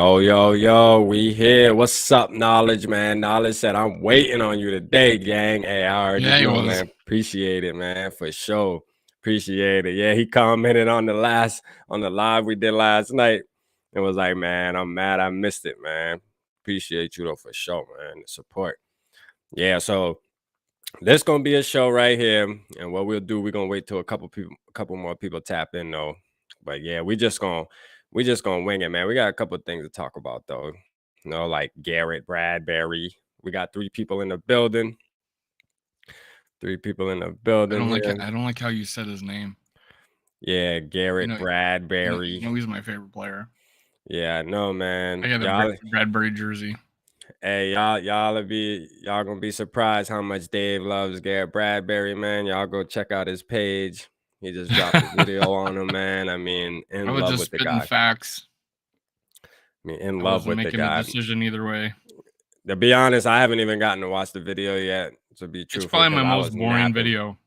Yo, we here. What's up, Knowledge, man? Knowledge said, I'm waiting on you today, gang. Hey, I already Yeah, he know, was. man. Appreciate it, man, for sure. Appreciate it. Yeah, he commented on the live we did last night and was like, man, I'm mad I missed it, man. Appreciate you, though, for sure, man, the support. Yeah, so this gonna be a show right here, and what we'll do, we're gonna wait till a couple more people tap in, though. But yeah, we just gonna wing it, man. We got a couple things to talk about, though. Like Garrett Bradbury. We got three people in the building. Three people in the I building don't here. like. I don't like how you said his name. Yeah, Garrett You know Bradbury. he's my favorite player. Yeah, I know, man. I got Y'all, a Bradbury jersey. hey, y'all gonna be surprised how much Dave loves Garrett Bradbury, man. Y'all go check out his page. He just dropped a video on him, man. I mean, I in was love just with the spitting guy. facts. I mean, in I love wasn't with the making a guy. decision either way. To be honest, I haven't even gotten to watch the video yet, to be It's truthful, probably my because I most was boring napping. video.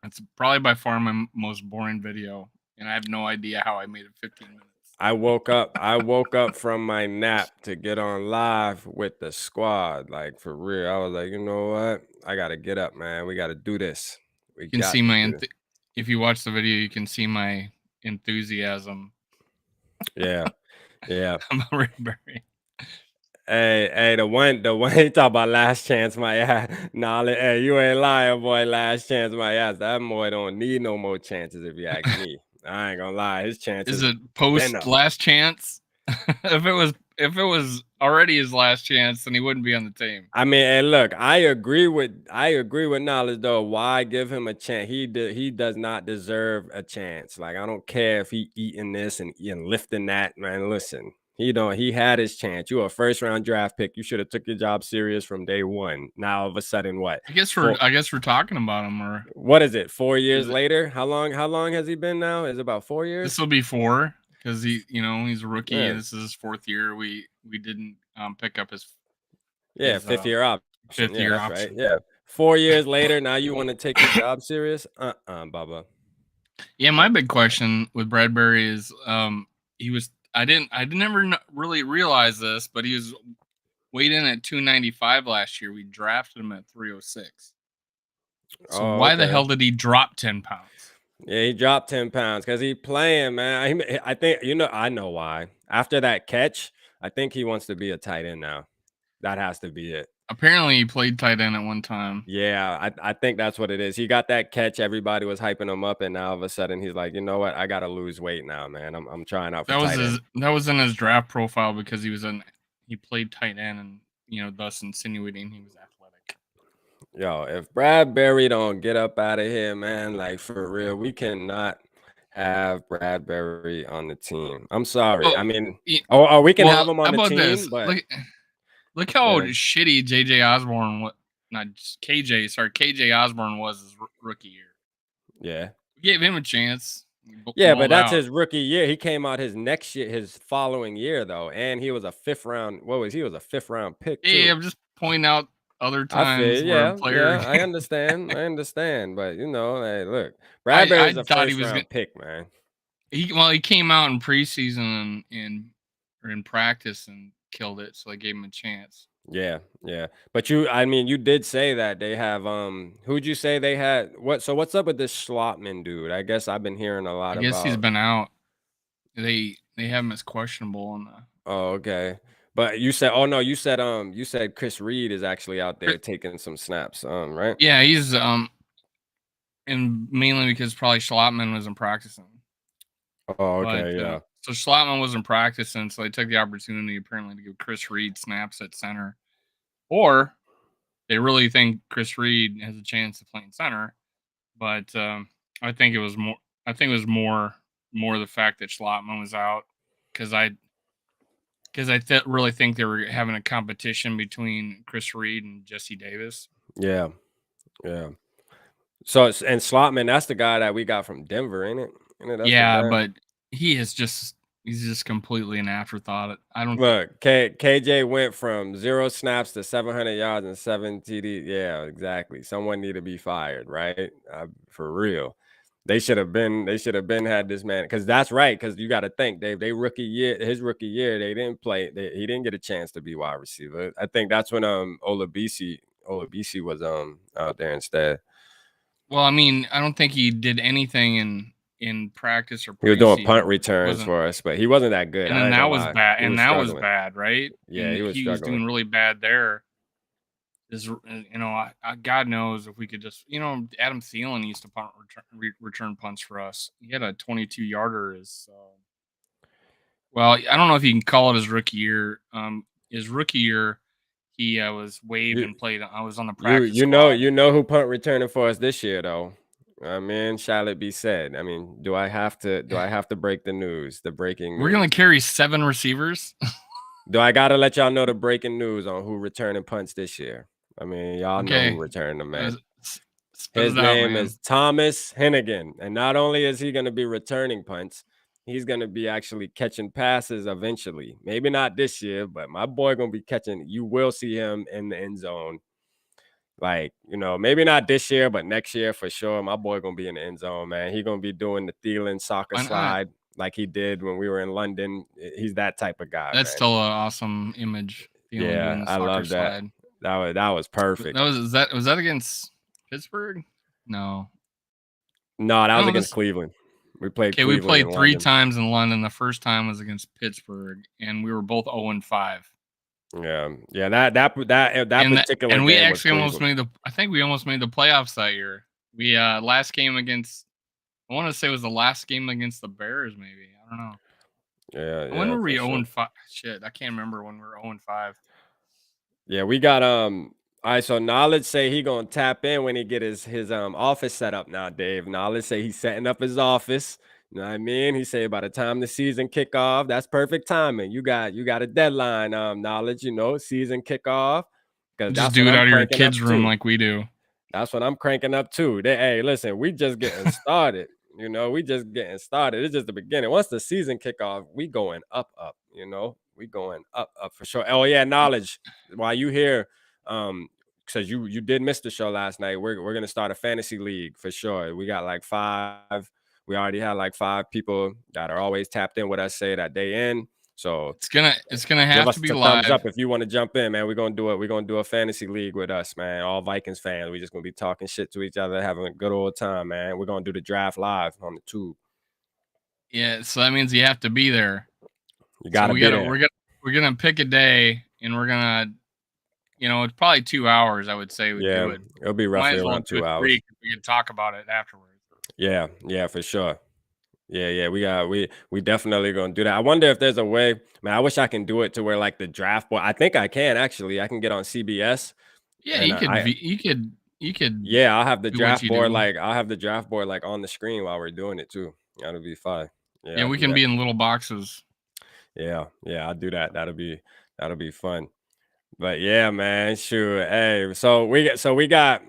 It's probably by far my most boring video, and I have no idea how I made it 15 minutes. I woke up from my nap to get on live with the squad. Like, for real. I was like, you know what? I gotta get up, man. We gotta do this. You can see if you watch the video, you can see my enthusiasm. Yeah. about Bradbury. Hey, the one you talk about last chance, my ass. Nah, hey, you ain't lying, boy. Last chance, my ass. That boy don't need no more chances, if you ask me. I ain't gonna lie. His chances Is it been post up. last chance? if it was already his last chance, then he wouldn't be on the team. I mean, and look, I agree with Knowledge, though. Why give him a chance? He does not deserve a chance. Like, I don't care if he eating this and lifting that, man. Listen, he had his chance. You a first round draft pick. You should have took your job serious from day one. Now all of a sudden, what? I guess we're talking about him, or what is it? 4 years later? How long has he been now? Is it about 4 years? This will be 4 because he's a rookie. Yeah. And this is his 4th year. We didn't pick up his fifth year option. Fifth year option. Right. Yeah. 4 years later, now you want to take your job serious? Bubba. Yeah, my big question with Bradbury is I never really realize this, but he was weighed in at 295 last year. We drafted him at 306. So why the hell did he drop 10 pounds? Yeah, he dropped 10 pounds because he playing, man. I think, I know why. After that catch, I think he wants to be a tight end now. That has to be it. Apparently, he played tight end at one time. Yeah, I think that's what it is. He got that catch. Everybody was hyping him up, and now all of a sudden he's like, you know what? I got to lose weight now, man. I'm trying out for tight end. That was in his draft profile because he played tight end, and thus insinuating he was athletic. Yo, if Bradbury don't get up out of here, man, like, for real, we cannot have Bradbury on the team. I'm sorry. Well, I mean, we can have him on the team, this? but look how shitty KJ Osborne was his rookie year. Yeah. We gave him a chance. Yeah, but that's his rookie year. He came out his next year, his following year, though, and he was a 5th round. He was a 5th round pick too. Yeah, I'm just pointing out other times. I feel, I understand, but hey, look, Bradbury's a first round pick, man. He came out in preseason and in practice and killed it, so they gave him a chance. Yeah. But you did say that they have who'd you say they had? So what's up with this Schlotman dude? I guess I've been hearing a lot about. I guess he's been out. They have him as questionable on the. Oh, okay. But you said, you said Chris Reed is actually out there taking some snaps, right? Yeah, he's and mainly because probably Schlotman wasn't practicing. Oh, okay, yeah. So Schlotman wasn't practicing, so they took the opportunity apparently to give Chris Reed snaps at center, or they really think Chris Reed has a chance of playing center. But I think it was more. I think it was more the fact that Schlotman was out because I really think they were having a competition between Chris Reed and Jesse Davis. Yeah. So and Schlotman, that's the guy that we got from Denver, ain't it? Yeah, but he's just completely an afterthought. I don't look. KJ went from 0 snaps to 700 yards and 7 TDs. Yeah, exactly. Someone need to be fired, right? For real. They should have been had this man, because that's right. Because you got to think, Dave. His rookie year, they didn't play. He didn't get a chance to be wide receiver. I think that's when Olabisi was out there instead. Well, I mean, I don't think he did anything in practice or preseason. He was doing punt returns for us, but he wasn't that good. And then that was bad. And that was bad, right? Yeah, he was doing really bad there. God knows if we could just, Adam Thielen used to return punts for us. He had a 22-yarder. Well, I don't know if you can call it his rookie year. His rookie year, he was waived and played. I was on the practice squad. You know who punt returning for us this year, though. I mean, shall it be said? I mean, do I have to break the news? The breaking news. We're gonna carry 7 receivers. Do I gotta let y'all know the breaking news on who returning punts this year? I mean, y'all know who returning them, man. His name is Thomas Hennigan, and not only is he gonna be returning punts, he's gonna be actually catching passes eventually. Maybe not this year, but my boy gonna be catching. You will see him in the end zone. Like, maybe not this year, but next year for sure. My boy gonna be in the end zone, man. He gonna be doing the Thielen soccer slide like he did when we were in London. He's that type of guy. That's still an awesome image. Yeah, I love that. Slide. That was perfect. Was that against Pittsburgh? No, that was against Cleveland. We played. Okay, we played 3 times in London. The first time was against Pittsburgh, and we were both 0-5. Yeah. That particular. And we actually almost made I think we almost made the playoffs that year. We last game against. I want to say it was the last game against the Bears. Maybe, I don't know. Yeah. When were we 0-5? Shit, I can't remember when we were 0-5. Yeah, we got all right, so Knowledge say he gonna tap in when he get his office set up now, Dave. Knowledge say he's setting up his office. You know what I mean? He say by the time the season kick off, that's perfect timing. You got a deadline, Knowledge, season kickoff. Just do it out of your kids' room like we do. That's what I'm cranking up too. Hey, listen, we just getting started. We just getting started. It's just the beginning. Once the season kick off, we going up. We going up for sure. Oh yeah, Knowledge. While you here, because you did miss the show last night. We're gonna start a fantasy league for sure. We got like 5. We already had like 5 people that are always tapped in with us, say that they in. So it's gonna have to be live. Thumbs up if you want to jump in, man. We're gonna do it. We're gonna do a fantasy league with us, man. All Vikings fans. We're just gonna be talking shit to each other, having a good old time, man. We're gonna do the draft live on the tube. Yeah, so that means you have to be there. You gotta be there. We're gonna pick a day, and we're gonna, it's probably 2 hours. I would say we do it. It'll be roughly around 2 hours. We can talk about it afterwards. Yeah, for sure. Yeah, we definitely gonna do that. I wonder if there's a way, man. I wish I can do it to where like the draft board. I think I can actually. I can get on CBS. Yeah, you could. Yeah, I'll have the draft board I'll have the draft board like on the screen while we're doing it too. That'll be fun. Yeah, we can be in little boxes. Yeah, I'll do that. That'll be fun. But yeah, man, sure. Hey, so we got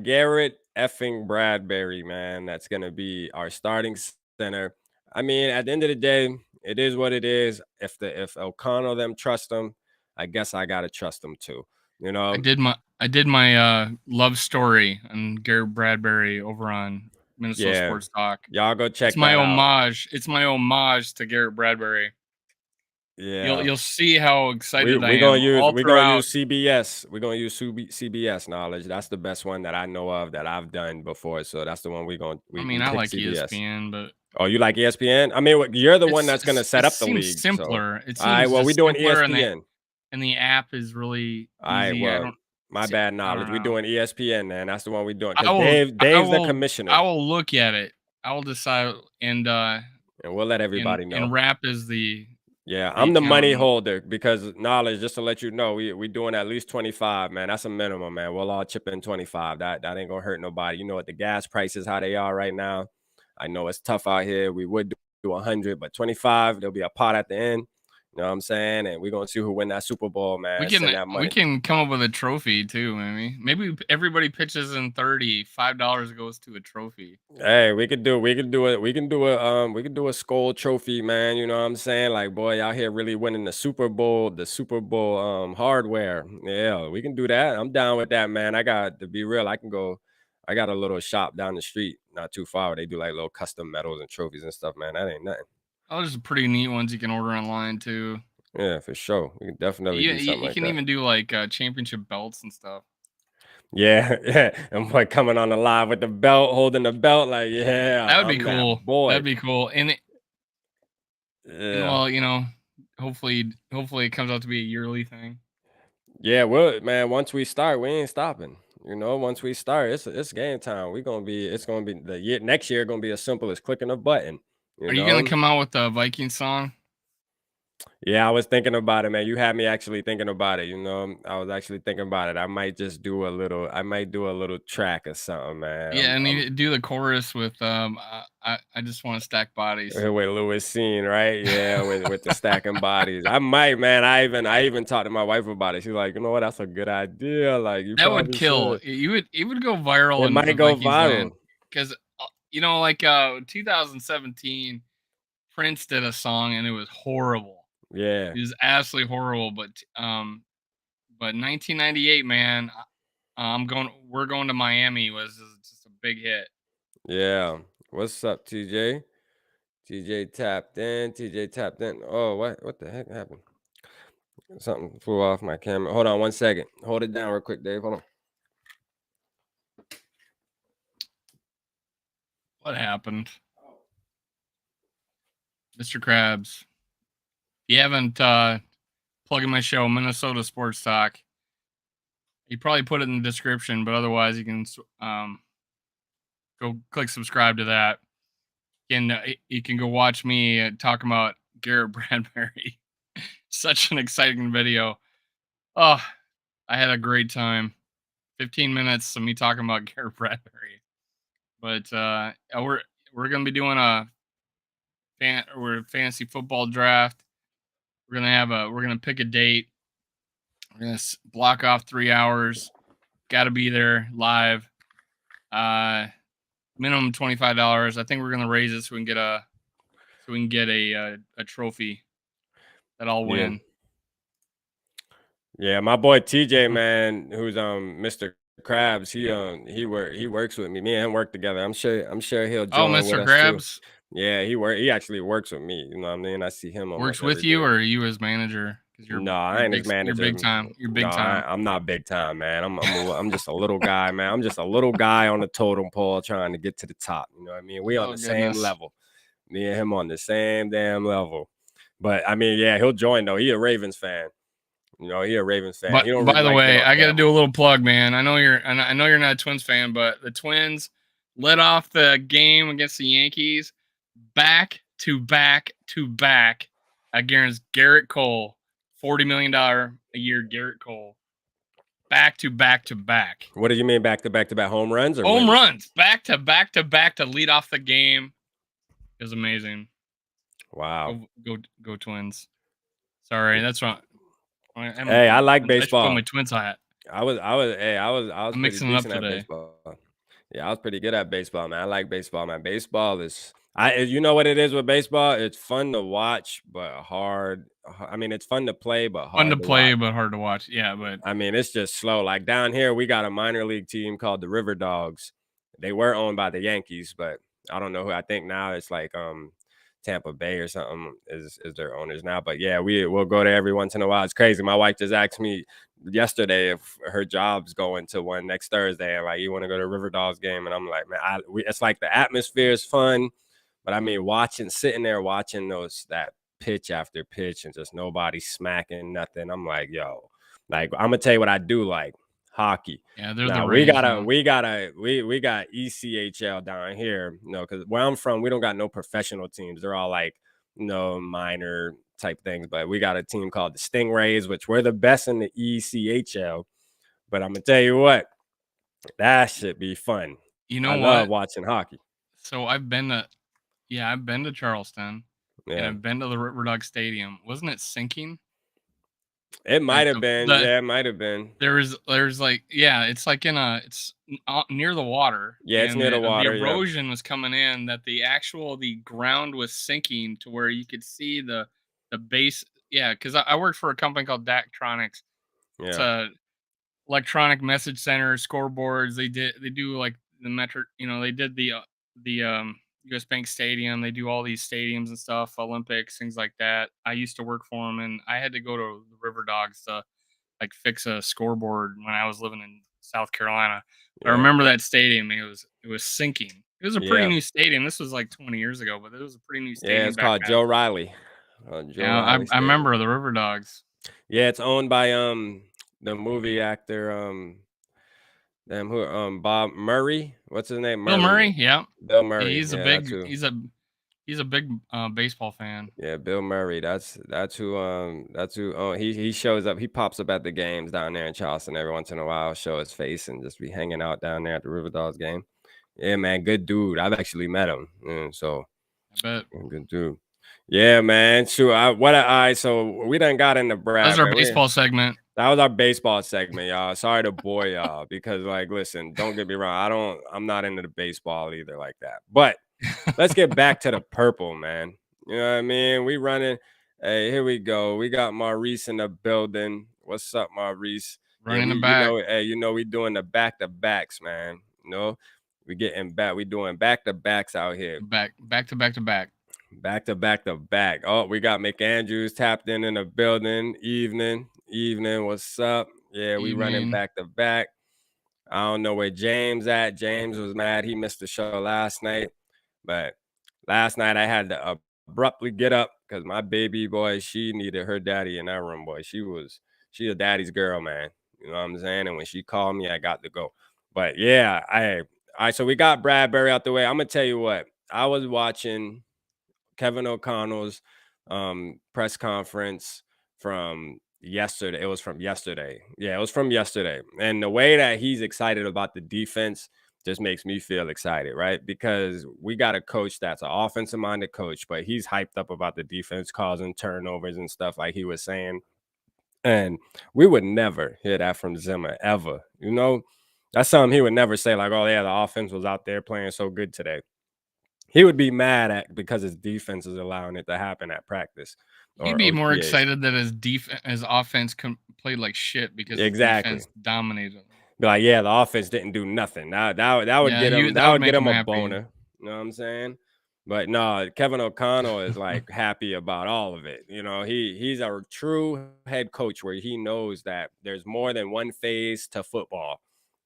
Garrett effing Bradbury, man. That's gonna be our starting center. I mean, at the end of the day, it is what it is. If O'Connell them trust him, I guess I gotta trust him too. I did my love story on Garrett Bradbury over on Minnesota Sports Talk. Y'all go check. It's my homage. It's my homage to Garrett Bradbury. Yeah, you'll see how excited I am. We're gonna use CBS. We're gonna use CBS Knowledge. That's the best one that I know of that I've done before. So that's the one we're gonna. I like CBS. ESPN, but you like ESPN? I mean, you're the one that's gonna set up the league. Simpler. So. All right. Well, we're doing ESPN, and the app is really easy. All right. Well, my bad, Knowledge. We're doing ESPN, man. That's the one we're doing. Dave's the commissioner. I will look at it. I will decide, and we'll let everybody know. And Rap is the. Yeah, I'm the money holder because Knowledge, just to let you know, we doing at least 25, man. That's a minimum, man. We'll all chip in 25. That ain't gonna hurt nobody. You know what the gas prices, how they are right now. I know it's tough out here. We would do 100, but 25, there'll be a pot at the end. You know what I'm saying? And we're gonna see who win that Super Bowl, man. We can come up with a trophy too, maybe everybody pitches in 30, $5 goes to a trophy. Hey, we can do a Skol trophy, man. You know what I'm saying? Like, boy, out here really winning the Super Bowl hardware. Yeah, we can do that. I'm down with that, man. I got to be real. I can go I got a little shop down the street, not too far. Where they do like little custom medals and trophies and stuff, man. That ain't nothing. Oh, there's some pretty neat ones you can order online too. Yeah, for sure. We can definitely You do you, something you like can that. even do like championship belts and stuff. Yeah, yeah. And boy coming on the live with the belt, holding the belt, like, yeah, That would be I'm that cool. boy. That'd be cool. And Yeah. well, hopefully it comes out to be a yearly thing. Yeah, well, man, once we start, we ain't stopping. Once we start, it's game time. It's gonna be the year next year gonna be as simple as clicking a button. You Are you gonna know? come out with the Viking song? Yeah, I was thinking about it, man. You had me actually thinking about it. I was actually thinking about it. I might do a little track or something, man. Yeah, and you do the chorus with I just want to stack bodies. With Lewis scene, right? Yeah, with the stacking bodies. I might, man. I even talked to my wife about it. She's like, you know what? That's a good idea. Like, you That would probably kill. should. It would go viral It in the might go Vikings land viral. because 2017 Prince did a song and it was horrible. Yeah, It was absolutely horrible. But 1998, man, we're going to Miami was just a big hit. yeah. What's up, TJ? TJ tapped in. TJ tapped in. Oh, what the heck happened? Something flew off my camera. Hold on 1 second. Hold it down real quick, Dave. Hold on. What happened, Mr. Krabs? If you haven't plugging my show, Minnesota Sports Talk. You probably put it in the description, but otherwise you can go click subscribe to that. And you can go watch me talking about Garrett Bradbury. Such an exciting video. Oh, I had a great time. 15 minutes of me talking about Garrett Bradbury. But we're gonna be doing a fantasy football draft. We're gonna pick a date. We're gonna block off 3 hours. Got to be there live. Minimum $25. I think we're gonna raise it so we can get a trophy that I'll Yeah. win. Yeah, my boy TJ, man, who's Mr. Krabs, he works with me. Me and him work together. I'm sure he'll Oh, join with Mr. us too. Krabs Yeah, he actually works with me. You know what I mean? I see him works almost with every you, day. or are you as manager? Because No, I ain't his you're manager. big time. You're No, big time. I'm not big time, man. I'm just a little guy, man. I'm just a little guy on the totem pole trying to get to the top. You know what I mean? We on Oh, the same goodness. level. Me and him on the same damn level. But I mean, yeah, he'll join though. He a Ravens fan. He a Ravens fan. But He don't by really the like being way, on I got to camera. do a little plug, man. I know you're not a Twins fan, but the Twins led off the game against the Yankees back to back to back against Garrett Cole, $40 million a year. Garrett Cole, back to back to back. What do you mean back to back to back home runs or Home wins? runs, back to back to back to lead off the game. It was amazing. Wow. Go Twins. Sorry, that's wrong. Hey, I like I should put baseball. my Twins hat. I was I'm pretty mixing it up decent at today. baseball. Yeah, I was pretty good at baseball, man. I like baseball, man. Baseball is you know what it is with baseball? It's fun to watch, but hard. I mean, it's fun to play, but Fun to hard to play, watch. but hard to watch. Yeah, but I mean, it's just slow. Like down here, we got a minor league team called the River Dogs. They were owned by the Yankees, but I don't know who. I think now it's like Tampa Bay or something is their owners now. But yeah, we'll go there every once in a while. It's crazy. My wife just asked me yesterday if her job's going to one next Thursday, and like, you want to go to River Dogs game? And I'm like, man, it's like the atmosphere is fun, but I mean, sitting there watching that pitch after pitch and just nobody smacking nothing. I'm like, yo, like, I'm gonna tell you what I do like. Hockey. yeah, they're the Now Rays. we got ECHL down here, because where I'm from, we don't got no professional teams. They're all like, minor type things. But we got a team called the Stingrays, which we're the best in the ECHL. But I'm gonna tell you what, that should be fun. You know I what? love watching hockey. So I've been to Charleston, and Yeah, I've been to the River Dog Stadium. Wasn't it sinking? it might Like have been. the Yeah, it might have been. there's like, yeah, it's like it's near the water, Yeah, it's and near the the water. Yeah. erosion was coming in, that the ground was sinking to where you could see the base. Yeah, because I worked for a company called Daktronics. It's Yeah. a electronic message center, scoreboards. They do like Metro. They did the U.S. Bank Stadium. They do all these stadiums and stuff, Olympics, things like that. I used to work for them, and I had to go to the River Dogs to like fix a scoreboard when I was living in South Carolina. But I Yeah. remember that stadium. It was sinking. It was a pretty Yeah. new stadium. This was like 20 years ago, but it was a pretty new Yeah, stadium it's back called then. Joe Riley. Joe Yeah, Riley I Stadium. remember the River Dogs. Yeah, it's owned by the movie actor Bob Murray. What's his name? Bill Murray, yeah. Bill Murray. He's a Yeah, that's big who. he's a big baseball fan. Yeah, Bill Murray. That's who. Oh, he shows up. He pops up at the games down there in Charleston every once in a while. Show his face and just be hanging out down there at the River Dogs game. Yeah, man, good dude. I've actually met him. So I bet. good dude. Yeah, man. Sure. So we done got into Brad. That's our baseball segment. That was our baseball segment, y'all. Sorry to bore y'all because, like, listen, don't get me wrong. I'm not into the baseball either like that. But let's get back to the purple, man. You know what I mean? We running. Hey, here we go. We got Maurice in the building. What's up, Maurice? Running the back. We doing the back-to-backs, man. We getting back. We doing back-to-backs out here. Back to back to back. Back to back to back. Oh, we got McAndrews tapped in the building. Evening. What's up? Yeah, we running back to back. I don't know where James at. James was mad. He missed the show last night. But last night I had to abruptly get up because my baby boy, she needed her daddy in that room, boy. She a daddy's girl, man. You know what I'm saying? And when she called me, I got to go. But yeah, so we got Bradbury out the way. I'm gonna tell you what. I was watching Kevin O'Connell's press conference from yesterday. It was from yesterday. Yeah, it was from yesterday. And the way that he's excited about the defense just makes me feel excited, right? Because we got a coach that's an offensive-minded coach, but he's hyped up about the defense causing turnovers and stuff like he was saying. And we would never hear that from Zimmer, ever. That's something he would never say, like, oh, yeah, the offense was out there playing so good today. He would be mad at because his defense is allowing it to happen at practice. He'd be more excited that his offense played like shit because his defense dominated him. Be like, yeah, the offense didn't do nothing. That would get him. That would get him a boner. You know what I'm saying? But no, Kevin O'Connell is like happy about all of it. He's a true head coach where he knows that there's more than one phase to football.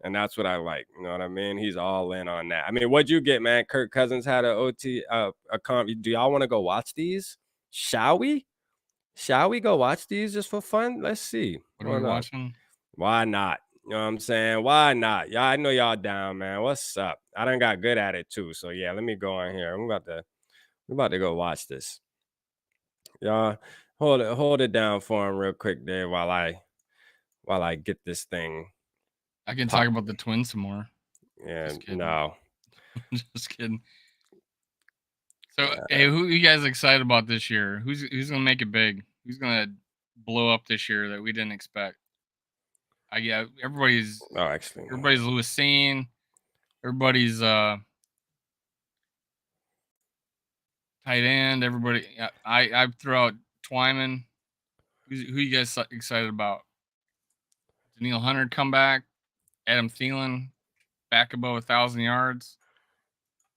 And that's what I like. You know what I mean? He's all in on that. I mean, what'd you get, man? Kirk Cousins had a comp. Do y'all want to go watch these? Shall we? Shall we go watch these just for fun? Let's see. What are we watching? Why not? You know what I'm saying? Why not? Y'all, I know y'all down, man. What's up? I done got good at it too. So yeah, let me go on here. We're about to go watch this. Y'all hold it down for him real quick there while I get this thing. I can talk about the Twins some more. Yeah, no. Just kidding. So, hey, who are you guys excited about this year? Who's gonna make it big? Who's gonna blow up this year that we didn't expect? Everybody's Lewis Seen. Everybody's tight end. Everybody. I threw out Twyman. Who you guys excited about? Daniil Hunter come back. Adam Thielen back above 1,000 yards.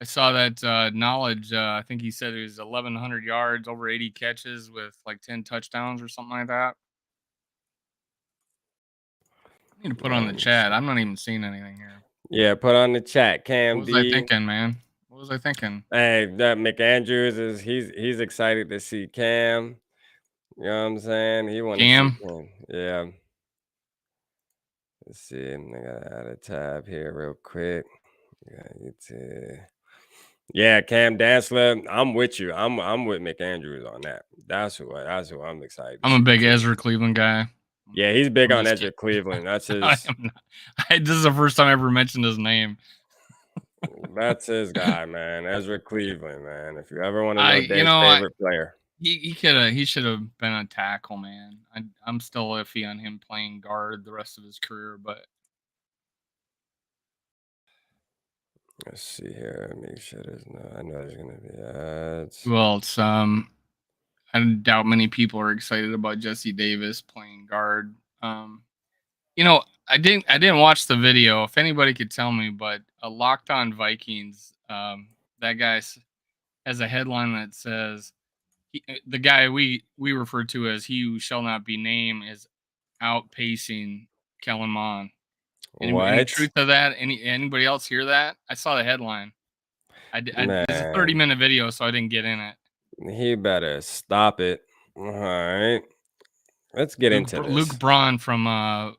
I saw that Knowledge. I think he said it was 1,100 yards, over 80 catches with like 10 touchdowns or something like that. I need to put on the chat. I'm not even seeing anything here. Yeah, put on the chat, Cam. What was I thinking, man? What was I thinking? Hey, that McAndrews he's excited to see Cam. You know what I'm saying? He wants to see Cam. Yeah. Let's see. I gotta add a tab here real quick. Yeah, Cam Dantzler. I'm with you. I'm with McAndrews on that. That's who I'm excited. I'm a big Ezra Cleveland guy. Yeah, he's big on Ezra Cleveland. That's his. This is the first time I ever mentioned his name. That's his guy, man. Ezra Cleveland, man. If you ever want to know Dave's favorite player, he should have been a tackle, man. I'm still iffy on him playing guard the rest of his career, but let's see here. Make sure there's no. I know there's gonna be ads. Well, it's I doubt many people are excited about Jesse Davis playing guard. You know, I didn't watch the video. If anybody could tell me, but a Locked On Vikings, that guy has a headline that says the guy we refer to as "He Who Shall Not Be Named" is outpacing Kellen Mond. Any What? truth to that? Anybody else hear that? I saw the headline. It's a Man, 30-minute video, so I didn't get in it. he better stop it. All right. Let's get into this. Luke Braun from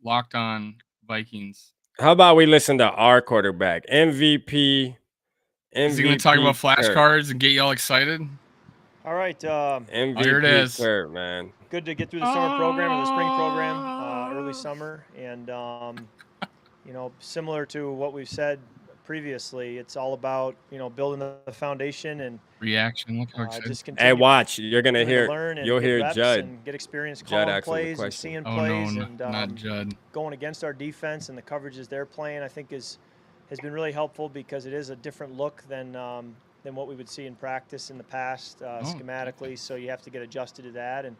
Locked On Vikings. How about we listen to our quarterback, MVP? Is he going to talk about Kurt. flashcards and get y'all excited? All right. MVP here it is. Kurt, man. Good to get through the summer program or the spring program, early summer. And, you know, similar to what we've said previously, it's all about, you know, building the foundation and reaction. Look how excited. just continue. Hey, watch. You're going to hear, learn and you'll get hear reps Judd. and get experience Judd calling asking the plays and question. seeing Oh, plays. no, and not Judd. going against our defense and the coverages they're playing, I think has been really helpful because it is a different look than what we would see in practice in the past schematically. So you have to get adjusted to that, and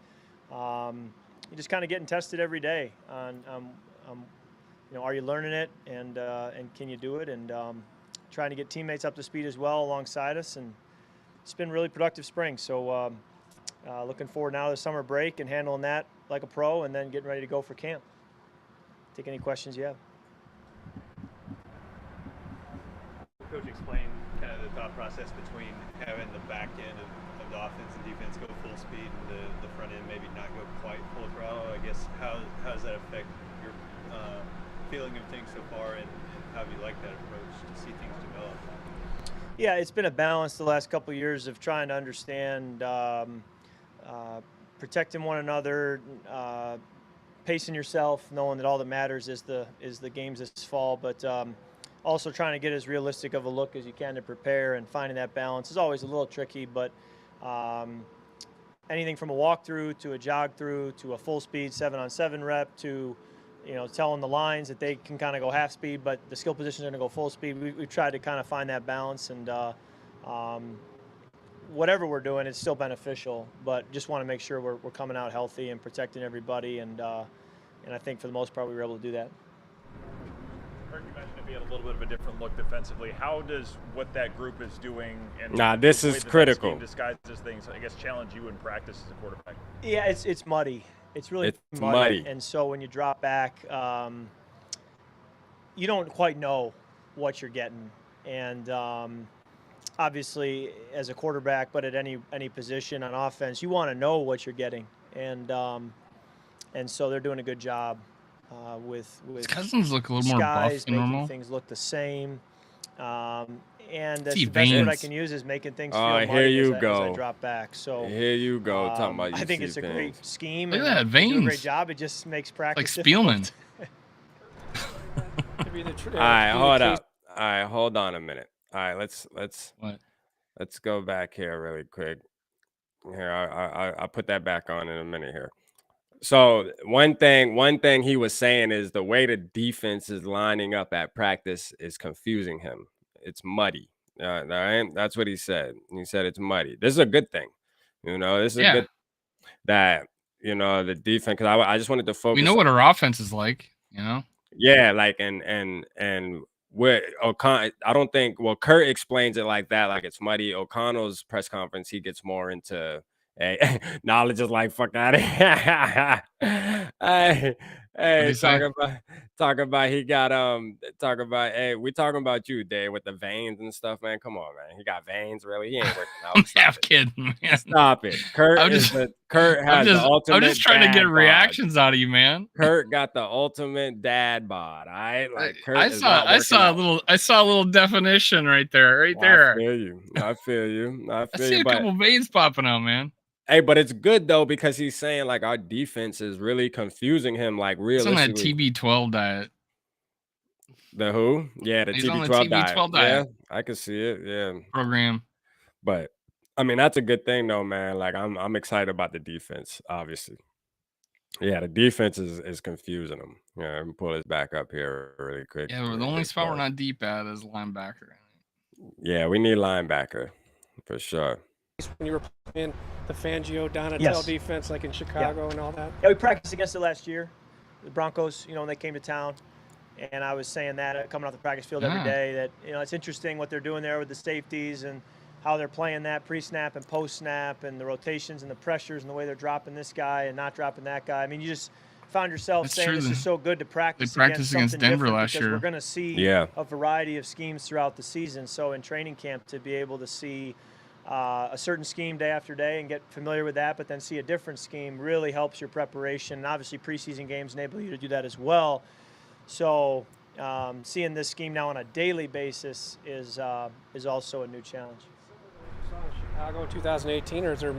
you're just kind of getting tested every day on you know, are you learning it, and can you do it, and trying to get teammates up to speed as well alongside us. And it's been a really productive spring. So looking forward now to the summer break and handling that like a pro, and then getting ready to go for camp. Take any questions you have. Coach, explain kind of the thought process between having the back end of the offense and defense go full speed and the front end maybe not go quite full throttle. I guess how does that affect your feeling of things so far, and how do you like that approach to see things develop? Yeah, it's been a balance the last couple of years of trying to understand protecting one another, pacing yourself, knowing that all that matters is the games this fall, but also trying to get as realistic of a look as you can to prepare, and finding that balance is always a little tricky. But anything from a walkthrough to a jog through to a full speed 7-on-7 rep to, you know, telling the lines that they can kind of go half speed, but the skill positions are going to go full speed. We've tried to kind of find that balance, and whatever we're doing, it's still beneficial, but just want to make sure we're coming out healthy and protecting everybody, and I think for the most part we were able to do that. You mentioned it being a little bit of a different look defensively. How does what that group is doing and this is critical. Disguises things, I guess, challenge you in practice as a quarterback? Yeah, it's muddy. It's really muddy. And so when you drop back, you don't quite know what you're getting. And obviously, as a quarterback, but at any position on offense, you want to know what you're getting. And so they're doing a good job with His cousins look a little more buff than normal. Things look the same. And that's the best word I veins. can use is making things feel Here muddy you as go. I drop back. So Here you go, talking about you. I think it's a great scheme. Look at and that, they do a veins. great job. It just makes practice Like Spielman. All right, hold up. All right, hold on a minute. All right, let's What? let's go back here really quick. Here, I'll put that back on in a minute here. So one thing he was saying is the way the defense is lining up at practice is confusing him. It's muddy. All right, that's what he said. He said it's muddy. This is a good thing. You know, this is a good that, you know, the defense, because I just wanted to focus. We know what our offense is like, you know? Yeah, like and where I don't think, well, Kurt explains it like that, like it's muddy. O'Connell's press conference, he gets more into knowledge is like fuck out of here. Hey, talk about he got talk about, hey, we talking about you, Dave, with the veins and stuff, man. Come on, man. He got veins, really? He ain't working out. I'm half kidding, man. Stop it. Kurt has the ultimate. I'm just trying to get dad reactions out of you, man. Kurt got the ultimate dad bod. All right, like Kurt I saw a little definition right there, I feel you. I see a couple veins popping out, man. Hey, but it's good though, because he's saying like our defense is really confusing him. Like realistically, he's on that TB12 diet. The who? Yeah, the TB12 diet. Yeah, I can see it. Yeah, program. But I mean, that's a good thing though, man. Like I'm excited about the defense. Obviously, yeah, the defense is confusing him. Yeah, let me pull this back up here really quick. Yeah, the only spot we're not deep at is linebacker. Yeah, we need linebacker for sure. When you were playing the Fangio Donatel defense, like in Chicago and all that? Yeah, we practiced against it last year. the Broncos, when they came to town. And I was saying that coming off the practice field every day that, it's interesting what they're doing there with the safeties and how they're playing that pre-snap and post-snap and the rotations and the pressures and the way they're dropping this guy and not dropping that guy. I mean, you just found yourself saying this is so good to practice against Denver last year. We're going to see a variety of schemes throughout the season. So in training camp, to be able to see a certain scheme day after day and get familiar with that, but then see a different scheme really helps your preparation. And obviously preseason games enable you to do that as well. So seeing this scheme now on a daily basis is also a new challenge. Chicago 2018, or is there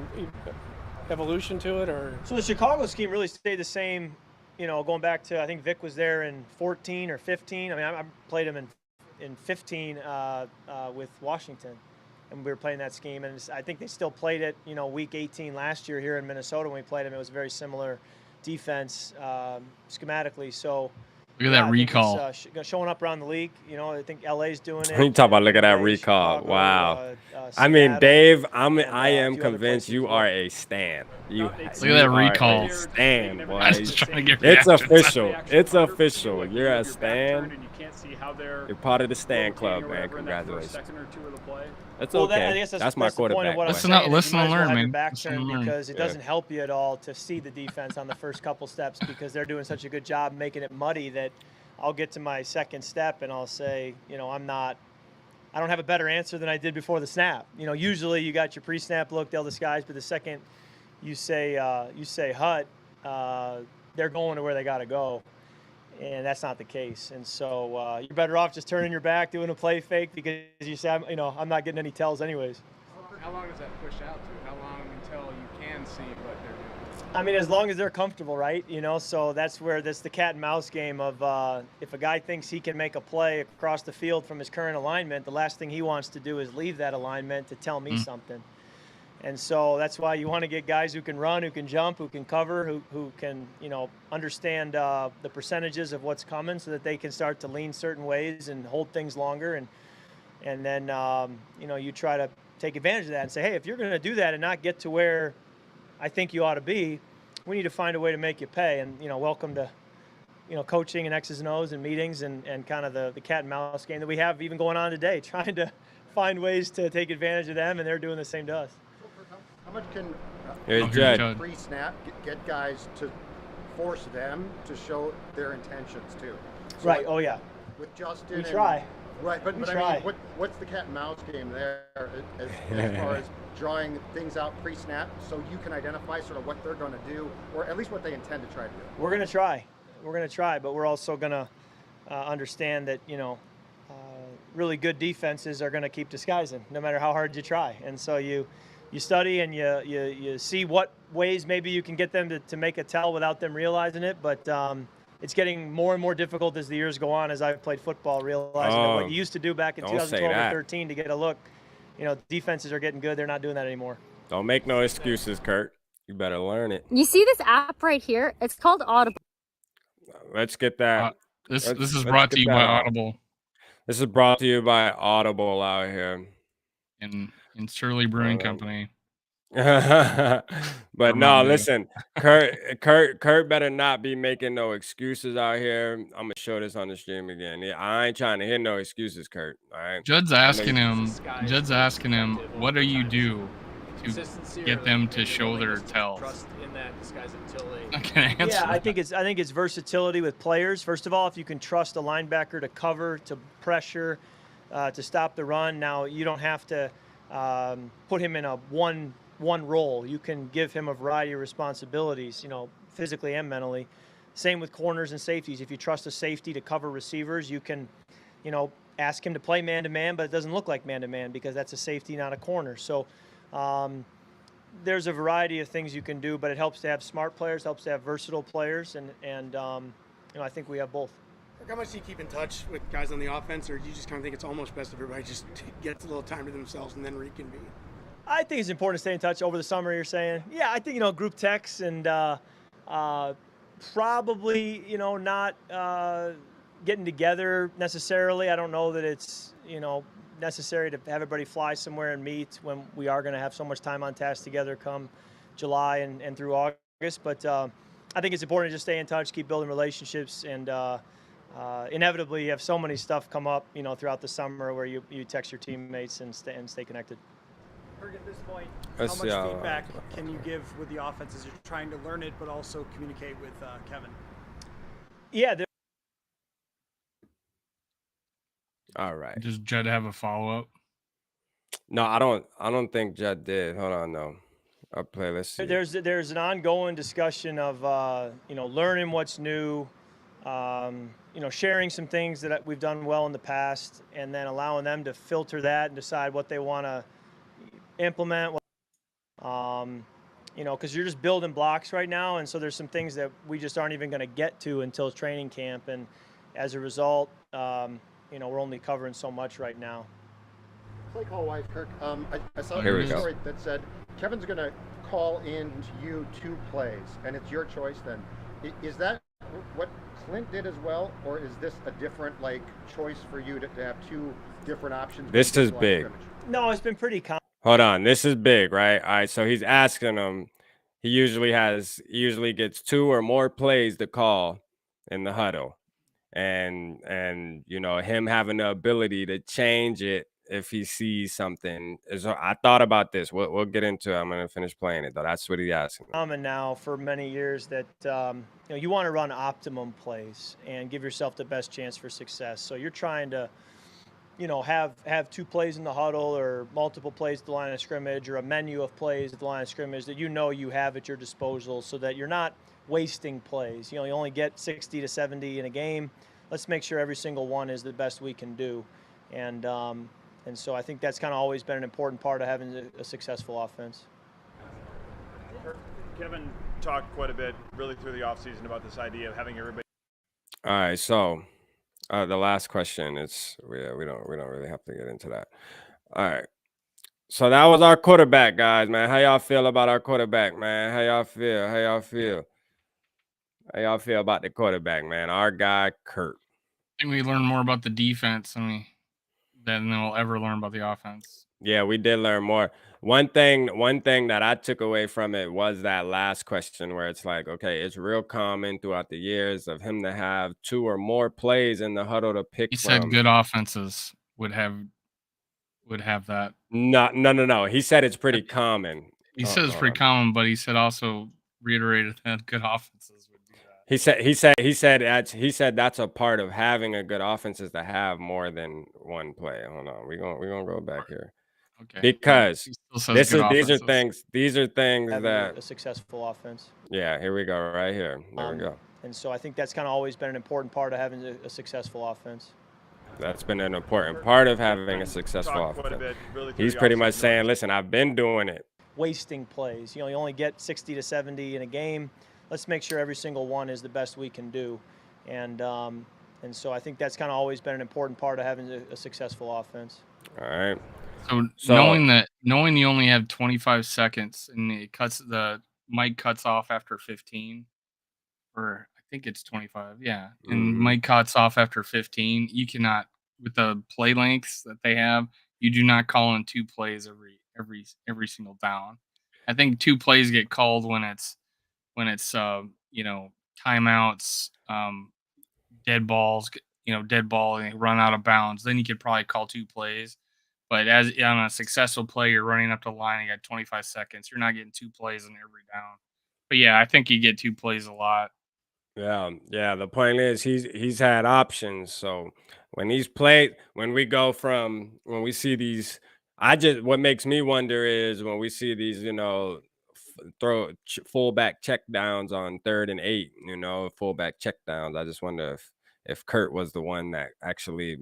evolution to it? Or so the Chicago scheme really stayed the same, going back to, I think Vic was there in 14 or 15. I mean, I played him in 15 with Washington, and we were playing that scheme. And I think they still played it, week 18 last year here in Minnesota when we played him. It was a very similar defense schematically. So look at that recall. It's, showing up around the league. I think LA's doing it. You talk about look at that recall. Chicago, wow. I mean, Dave, I am convinced you are a stan. Look at that recall. Stan, boy. I'm just trying to get it's reactions. official. It's official. You're a stan. And you can't see how they're You're part of the stan club, or man. whatever in that first Congratulations. second or two of the play. That's well, okay. I guess that's my the point of quarterback. what I'm Listen saying up, is listen you and might as well learn, have your man. back Listen turned and learn. because it doesn't help you at all to see the defense on the first couple steps because they're doing such a good job making it muddy that I'll get to my second step and I'll say, I don't have a better answer than I did before the snap. Usually you got your pre-snap look, they'll disguise, but the second you say hut, they're going to where they got to go. And that's not the case. And so you're better off just turning your back, doing a play fake because you say, I'm not getting any tells anyways. how long does that push out to? How long until you can see what they're doing? I mean, as long as they're comfortable, right? So that's where that's the cat and mouse game of if a guy thinks he can make a play across the field from his current alignment, the last thing he wants to do is leave that alignment to tell me something. And so that's why you want to get guys who can run, who can jump, who can cover, who can, understand the percentages of what's coming so that they can start to lean certain ways and hold things longer. And then, you try to take advantage of that and say, hey, if you're going to do that and not get to where I think you ought to be, we need to find a way to make you pay. And, welcome to, coaching and X's and O's and meetings and kind of the cat and mouse game that we have even going on today, trying to find ways to take advantage of them, and they're doing the same to us. How much can pre-snap get guys to force them to show their intentions too? So Right. Oh yeah. With Justin, We try. Right, but try. I mean, what's the cat and mouse game there as far as drawing things out pre-snap, so you can identify sort of what they're going to do, or at least what they intend to try to do? We're going to try. But we're also going to understand that really good defenses are going to keep disguising, no matter how hard you try. And so you study and you see what ways maybe you can get them to make a tell without them realizing it. But it's getting more and more difficult as the years go on. As I've played football, realizing that what you used to do back in 2012 or 13 to get a look, defenses are getting good. They're not doing that anymore. Don't make no excuses, Kurt. You better learn it. You see this app right here? It's called Audible. Let's get that. This is brought to you by Audible. This is brought to you by Audible out here. In Shirley Brewing Company. But no, listen, Kurt better not be making no excuses out here. I'm gonna show this on the stream again. Yeah, I ain't trying to hear no excuses, Kurt. All right. Judd's asking him, what do you do to get them to show their tells? Okay, yeah, I think it's versatility with players. First of all, if you can trust a linebacker to cover, to pressure, to stop the run. Now you don't have to put him in a one role. You can give him a variety of responsibilities, physically and mentally. Same with corners and safeties. If you trust a safety to cover receivers, you can, ask him to play man-to-man, but it doesn't look like man-to-man because that's a safety, not a corner. So there's a variety of things you can do, but it helps to have smart players, helps to have versatile players, and I think we have both. How much do you keep in touch with guys on the offense, or do you just kind of think it's almost best if everybody just gets a little time to themselves and then reconvene? I think it's important to stay in touch over the summer, you're saying. Yeah, I think, group texts and probably, not getting together necessarily. I don't know that it's, necessary to have everybody fly somewhere and meet when we are going to have so much time on task together come July and through August. But I think it's important to just stay in touch, keep building relationships, and inevitably you have so many stuff come up, throughout the summer where you text your teammates and stay connected. Herg, at this point, Let's how see much how- feedback can you give with the offense as you're trying to learn it, but also communicate with Kevin? Yeah, All right. Does Judd have a follow up? No, I don't think Judd did. Hold on, no. I'll play. Let's see. there's an ongoing discussion of learning what's new, sharing some things that we've done well in the past, and then allowing them to filter that and decide what they want to implement. Because you're just building blocks right now, and so there's some things that we just aren't even going to get to until training camp, and as a result, we're only covering so much right now. Play call wise, Kirk. I saw Here a we go. story that said Kevin's going to call in to you 2 plays, and it's your choice then. Is that what Clint did as well, or is this a different choice for you to have 2 different options? This is big. No, it's been pretty common. Hold on, this is big, right? All right, so he's asking him. He usually gets 2 or more plays to call in the huddle, and him having the ability to change it if he sees something. So I thought about this. We'll get into it. I'm gonna finish playing it though. That's what he's asking. Common now for many years that you want to run optimum plays and give yourself the best chance for success. So you're trying to have 2 plays in the huddle or multiple plays at the line of scrimmage or a menu of plays at the line of scrimmage that you have at your disposal, so that you're not wasting plays. You only get 60 to 70 in a game. Let's make sure every single one is the best we can do. And so I think that's kind of always been an important part of having a successful offense. Kevin talked quite a bit really through the offseason about this idea of having everybody. All right, so the last question is we don't really have to get into that. All right. So that was our quarterback, guys, man. How y'all feel about our quarterback, man? How y'all feel? How y'all feel about the quarterback, man? Our guy, Kurt. I think we learn more about the defense than we'll ever learn about the offense. Yeah, we did learn more. One thing that I took away from it was that last question where it's like, okay, it's real common throughout the years of him to have 2 or more plays in the huddle to pick He from. said good offenses would have that. No. He said it's pretty common. He said it's pretty common, but he said also reiterated that good offenses would do that. He said that's a part of having a good offense is to have more than 1 play. Hold on, we're gonna go back here. Okay. Because these are things Having that a successful offense. Yeah, here we go, right here. There we go. And so I think that's kind of always been an important part of having a successful offense. That's been an important part of having a successful offense. He's pretty much saying, listen, I've been doing it. Wasting plays. You only get 60 to 70 in a game. Let's make sure every single one is the best we can do. And so I think that's kind of always been an important part of having a successful offense. All right. So knowing you only have 25 seconds and the mic cuts off after 15, or I think it's 25, yeah. And mic cuts off after 15. You cannot, with the play lengths that they have, you do not call in 2 plays every single down. I think 2 plays get called when it's timeouts, dead balls, dead ball and run out of bounds. Then you could probably call 2 plays. But as on a successful play, you're running up the line, you got 25 seconds. You're not getting 2 plays in every down. But yeah, I think you get 2 plays a lot. Yeah. The point is he's had options. So when we see these, what makes me wonder is when we see these, fullback check downs on 3rd and 8, fullback check downs. I just wonder if Kurt was the one that actually,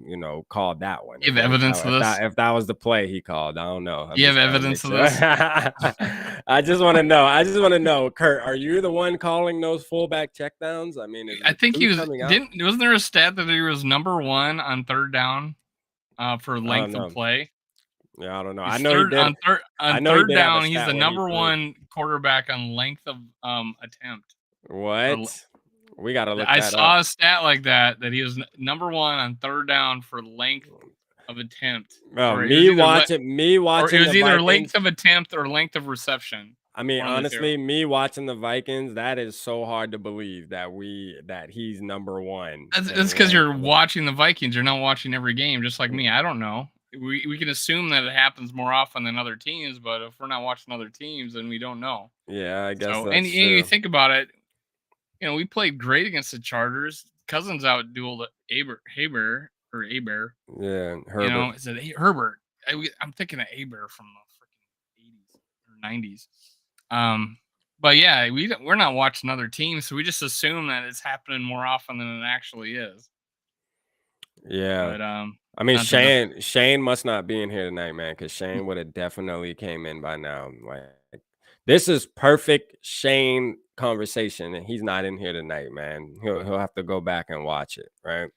called that one. You have evidence of this? If that was the play he called, I don't know. You have evidence of this? I just want to know, Kurt, are you the one calling those fullback checkdowns? I mean, I think he was. Wasn't there a stat that he was number 1 on 3rd down for length of play? Yeah, I don't know. He's I know he did. On third down, he's the number 1 quarterback on length of attempt. What? We got to look I that saw up. a stat like that he was number 1 on 3rd down for length of attempt. Me watching. Or it was either Vikings, length of attempt or length of reception. I mean, One of the two. honestly, me watching the Vikings, that is so hard to believe that he's number one. That's because you're watching the Vikings. You're not watching every game, just like me. I don't know. We can assume that it happens more often than other teams, but if we're not watching other teams, then we don't know. Yeah, I guess So, that's and true. you think about it, we played great against the Chargers. Cousins outdueled Aber. Yeah, Herbert. Is it Herbert? I'm thinking of Aber from the freaking 80s or 90s. But yeah, we're not watching other teams, so we just assume that it's happening more often than it actually is. Yeah. But I mean, Shane must not be in here tonight, man, because Shane would have definitely came in by now. Like, this is perfect Shane conversation, and he's not in here tonight, man. He'll have to go back and watch it, right?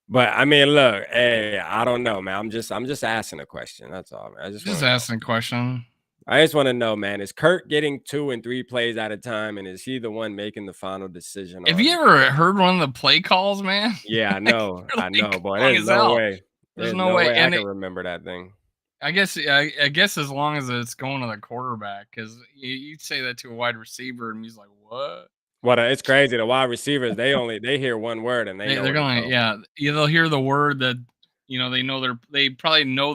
But I mean, look, hey, I don't know, man. I'm just asking a question. That's all, man. I just asking a question. I just want to know, man, is Kurt getting 2 and 3 plays at a time, and is he the one making the final decision? Have you ever heard one of the play calls, man? Yeah, I know. I know, boy. There's no way. There's no way. I can remember that thing. I guess as long as it's going to the quarterback, because you'd say that to a wide receiver, and he's like, "What?" Well, it's crazy. The wide receivers, they hear one word and they're going, they'll hear the word that they probably know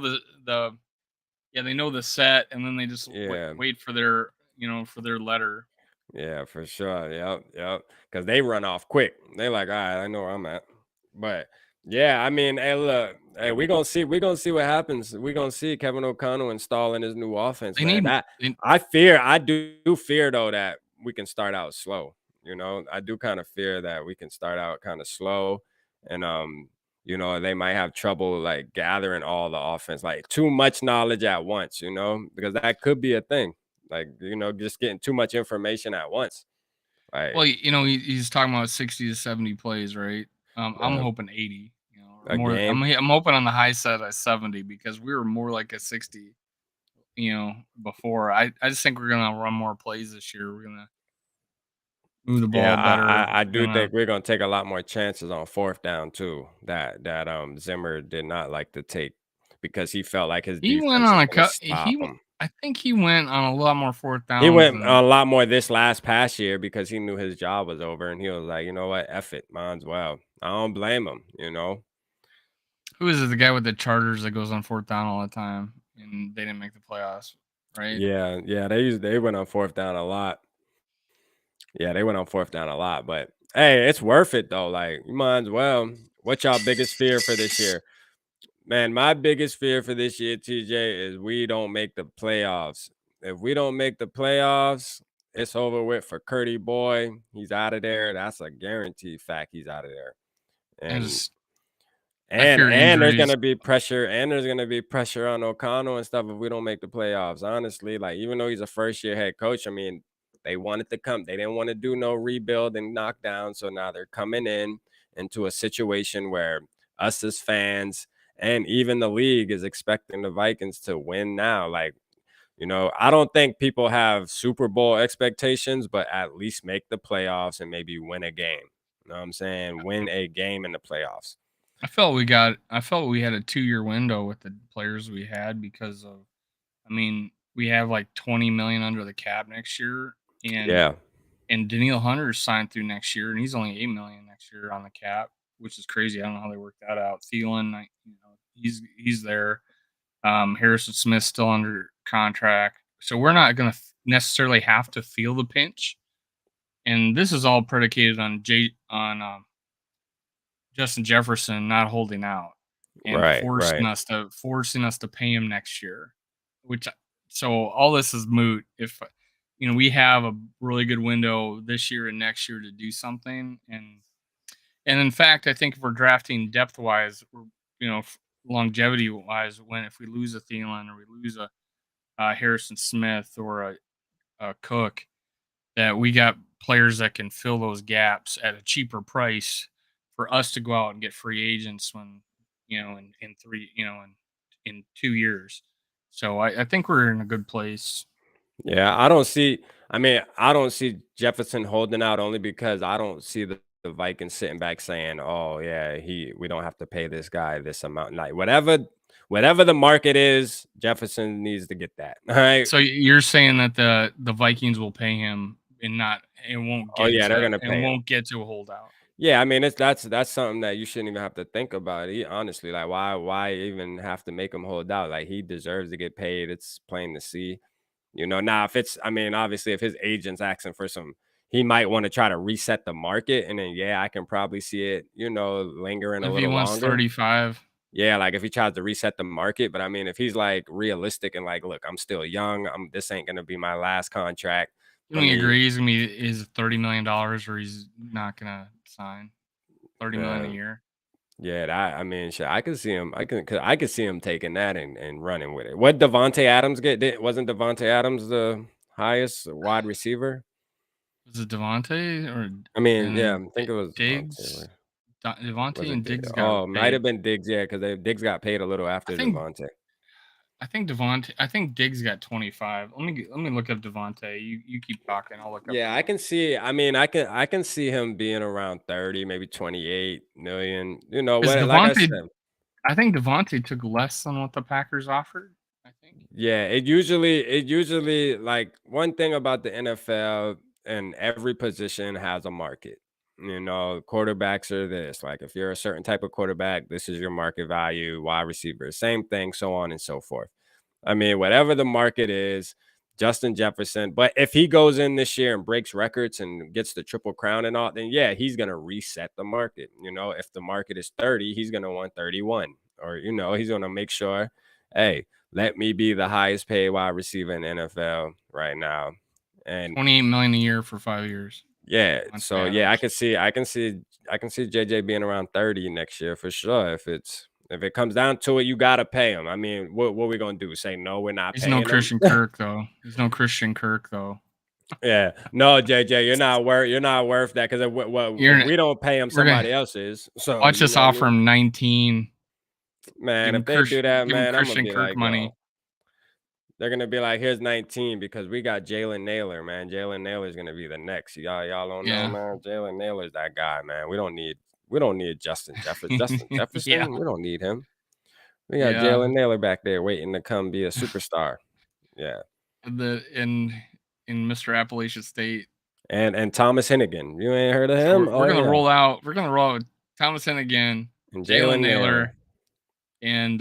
they know the set, and then they just wait for their for their letter. Yeah, for sure. Yep. Because they run off quick. They're like, all right, I know where I'm at. But yeah, I mean, hey, look, hey, we're gonna see what happens. We're gonna see Kevin O'Connell installing his new offense. I do fear though that we can start out slow. I do kind of fear that we can start out kind of slow, and they might have trouble like gathering all the offense, like too much knowledge at once, because that could be a thing. Like, just getting too much information at once. Like, well, he's talking about 60 to 70 plays, right? I'm hoping 80. More. I'm hoping on the high side at 70 because we were more like a 60. Before. I just think we're gonna run more plays this year. We're gonna move the ball better. I do think we're gonna take a lot more chances on 4th down too. That Zimmer did not like to take because he felt like his defense went on a cut. I think he went on a lot more 4th downs. He went a lot more this past year because he knew his job was over, and he was like, you know what, F it, mine's well. I don't blame him. Who is it? The guy with the Chargers that goes on 4th down all the time, and they didn't make the playoffs, right? Yeah. They went on 4th down a lot. Yeah, they went on 4th down a lot, but hey, it's worth it though. Like, you might as well. What's y'all biggest fear for this year? Man, my biggest fear for this year, TJ, is we don't make the playoffs. If we don't make the playoffs, it's over with for Curdy boy. He's out of there. That's a guaranteed fact. He's out of there. And there's gonna be pressure, on O'Connell and stuff if we don't make the playoffs. Honestly, like, even though he's a first-year head coach, I mean, they wanted to come. They didn't want to do no rebuild and knockdown. So now they're coming into a situation where us as fans and even the league is expecting the Vikings to win now. Like, I don't think people have Super Bowl expectations, but at least make the playoffs and maybe win a game. You know what I'm saying? Win a game in the playoffs. I felt we had a 2-year window with the players we had because of, we have like 20 million under the cap next year. And Daniil Hunter signed through next year, and he's only 8 million next year on the cap, which is crazy. I don't know how they worked that out. Thielen, he's there. Harrison Smith's still under contract, so we're not going to necessarily have to feel the pinch. And this is all predicated on Justin Jefferson not holding out and forcing us to pay him next year. So all this is moot if we have a really good window this year and next year to do something. And in fact, I think if we're drafting depth wise, longevity wise, if we lose a Thielen or we lose a Harrison Smith or a Cook, that we got players that can fill those gaps at a cheaper price for us to go out and get free agents when, in 2 years. So I think we're in a good place. Yeah, I don't see Jefferson holding out only because I don't see the the Vikings sitting back saying, "Oh yeah, we don't have to pay this guy this amount." Like whatever the market is, Jefferson needs to get that. All right. So you're saying that the Vikings will pay him and it won't Oh get yeah, they're to gonna pay him. a holdout. Yeah, I mean that's something that you shouldn't even have to think about. Honestly, like why even have to make him hold out? Like he deserves to get paid. It's plain to see. Now if it's, I mean, obviously if his agent's asking for some, he might want to try to reset the market, and then yeah, I can probably see it, lingering a If he little wants longer. 35, Yeah, like if he tries to reset the market, but I mean, if he's like realistic and like, look, I'm still young. This ain't gonna be my last contract. can we agree he's gonna be is $30 million, or he's not gonna sign $30 million a year? Yeah, I mean, shit, I could see him. I could see him taking that and running with it. What Devontae Adams get? Wasn't Devontae Adams the highest wide receiver? Was it Devontae or? I mean, yeah, I think it was Diggs. Devontae Was it and Diggs Diggs? got Oh, might have been Diggs, yeah, because Diggs got paid a little after Devontae. I think Diggs got 25. Let me look up Devontae. You keep talking. I'll look up. Yeah, I can see. I mean, I can see him being around 30, maybe 28 million. What? Like I said, I think Devontae took less than what the Packers offered. I think. Yeah, it usually like one thing about the NFL, and every position has a market. Quarterbacks are this. Like if you're a certain type of quarterback, this is your market value. Wide receiver, same thing, so on and so forth. I mean, whatever the market is, Justin Jefferson. But if he goes in this year and breaks records and gets the Triple Crown and all, then yeah, he's gonna reset the market. If the market is 30, he's gonna want 31, or he's gonna make sure, hey, let me be the highest paid wide receiver in the NFL right now. And $28 million a year for 5 years. Yeah. So yeah, I can see JJ being around 30 next year for sure. If it comes down to it, you gotta pay him. I mean, what are we gonna do? Say no, we're not paying him? He's no Christian Kirk though. He's no Christian Kirk though. Yeah. No, JJ, you're not worth that, because if we don't pay him, somebody else is. So watch us offer him 19. Man, if they do that, man, I'm gonna be Kirk like, money. They're gonna be like, here's 19 because we got Jalen Naylor, man. Jalen Naylor's gonna be the next. Y'all don't know, man. Jalen Naylor's that guy, man. We don't need Justin Jefferson. Justin Jefferson, we don't need him. We got Jalen Naylor back there waiting to come be a superstar. Yeah. In Mr. Appalachia State. And Thomas Hennigan. You ain't heard of him? So we're gonna roll out with Thomas Hennigan and Jalen Naylor. And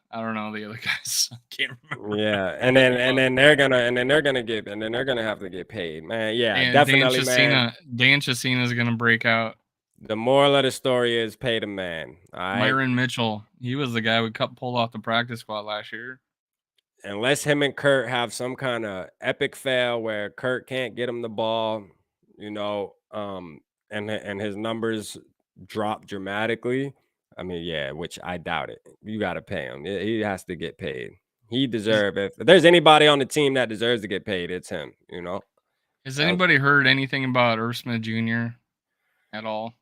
I don't know the other guys. I can't remember. Yeah, and then they're gonna have to get paid, man. Yeah, and definitely, man. Dan Chesina is gonna break out. The moral of the story is pay the man. All right? Myron Mitchell, he was the guy we pulled off the practice squad last year. Unless him and Kurt have some kind of epic fail where Kurt can't get him the ball, and his numbers drop dramatically. I mean, yeah, which I doubt it. You got to pay him. He has to get paid. He deserves it. If there's anybody on the team that deserves to get paid, it's him, Has anybody heard anything about Irv Smith Jr. at all?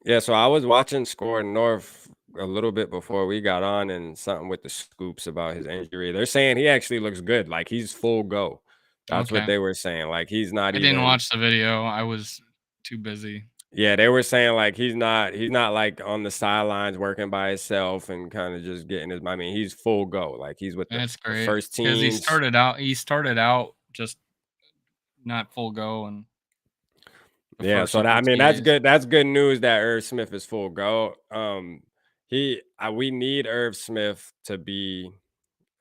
Yeah, so I was watching Score North a little bit before we got on, and something with the scoops about his injury. They're saying he actually looks good. Like he's full go. That's what they were saying. Like he's not even. I didn't watch the video. I was too busy. Yeah, they were saying like he's not like on the sidelines working by himself and kind of just getting his. I mean, he's full go. Like he's with the first team. Because he started out just not full go, and yeah. So that's good. That's good news that Irv Smith is full go. We need Irv Smith to be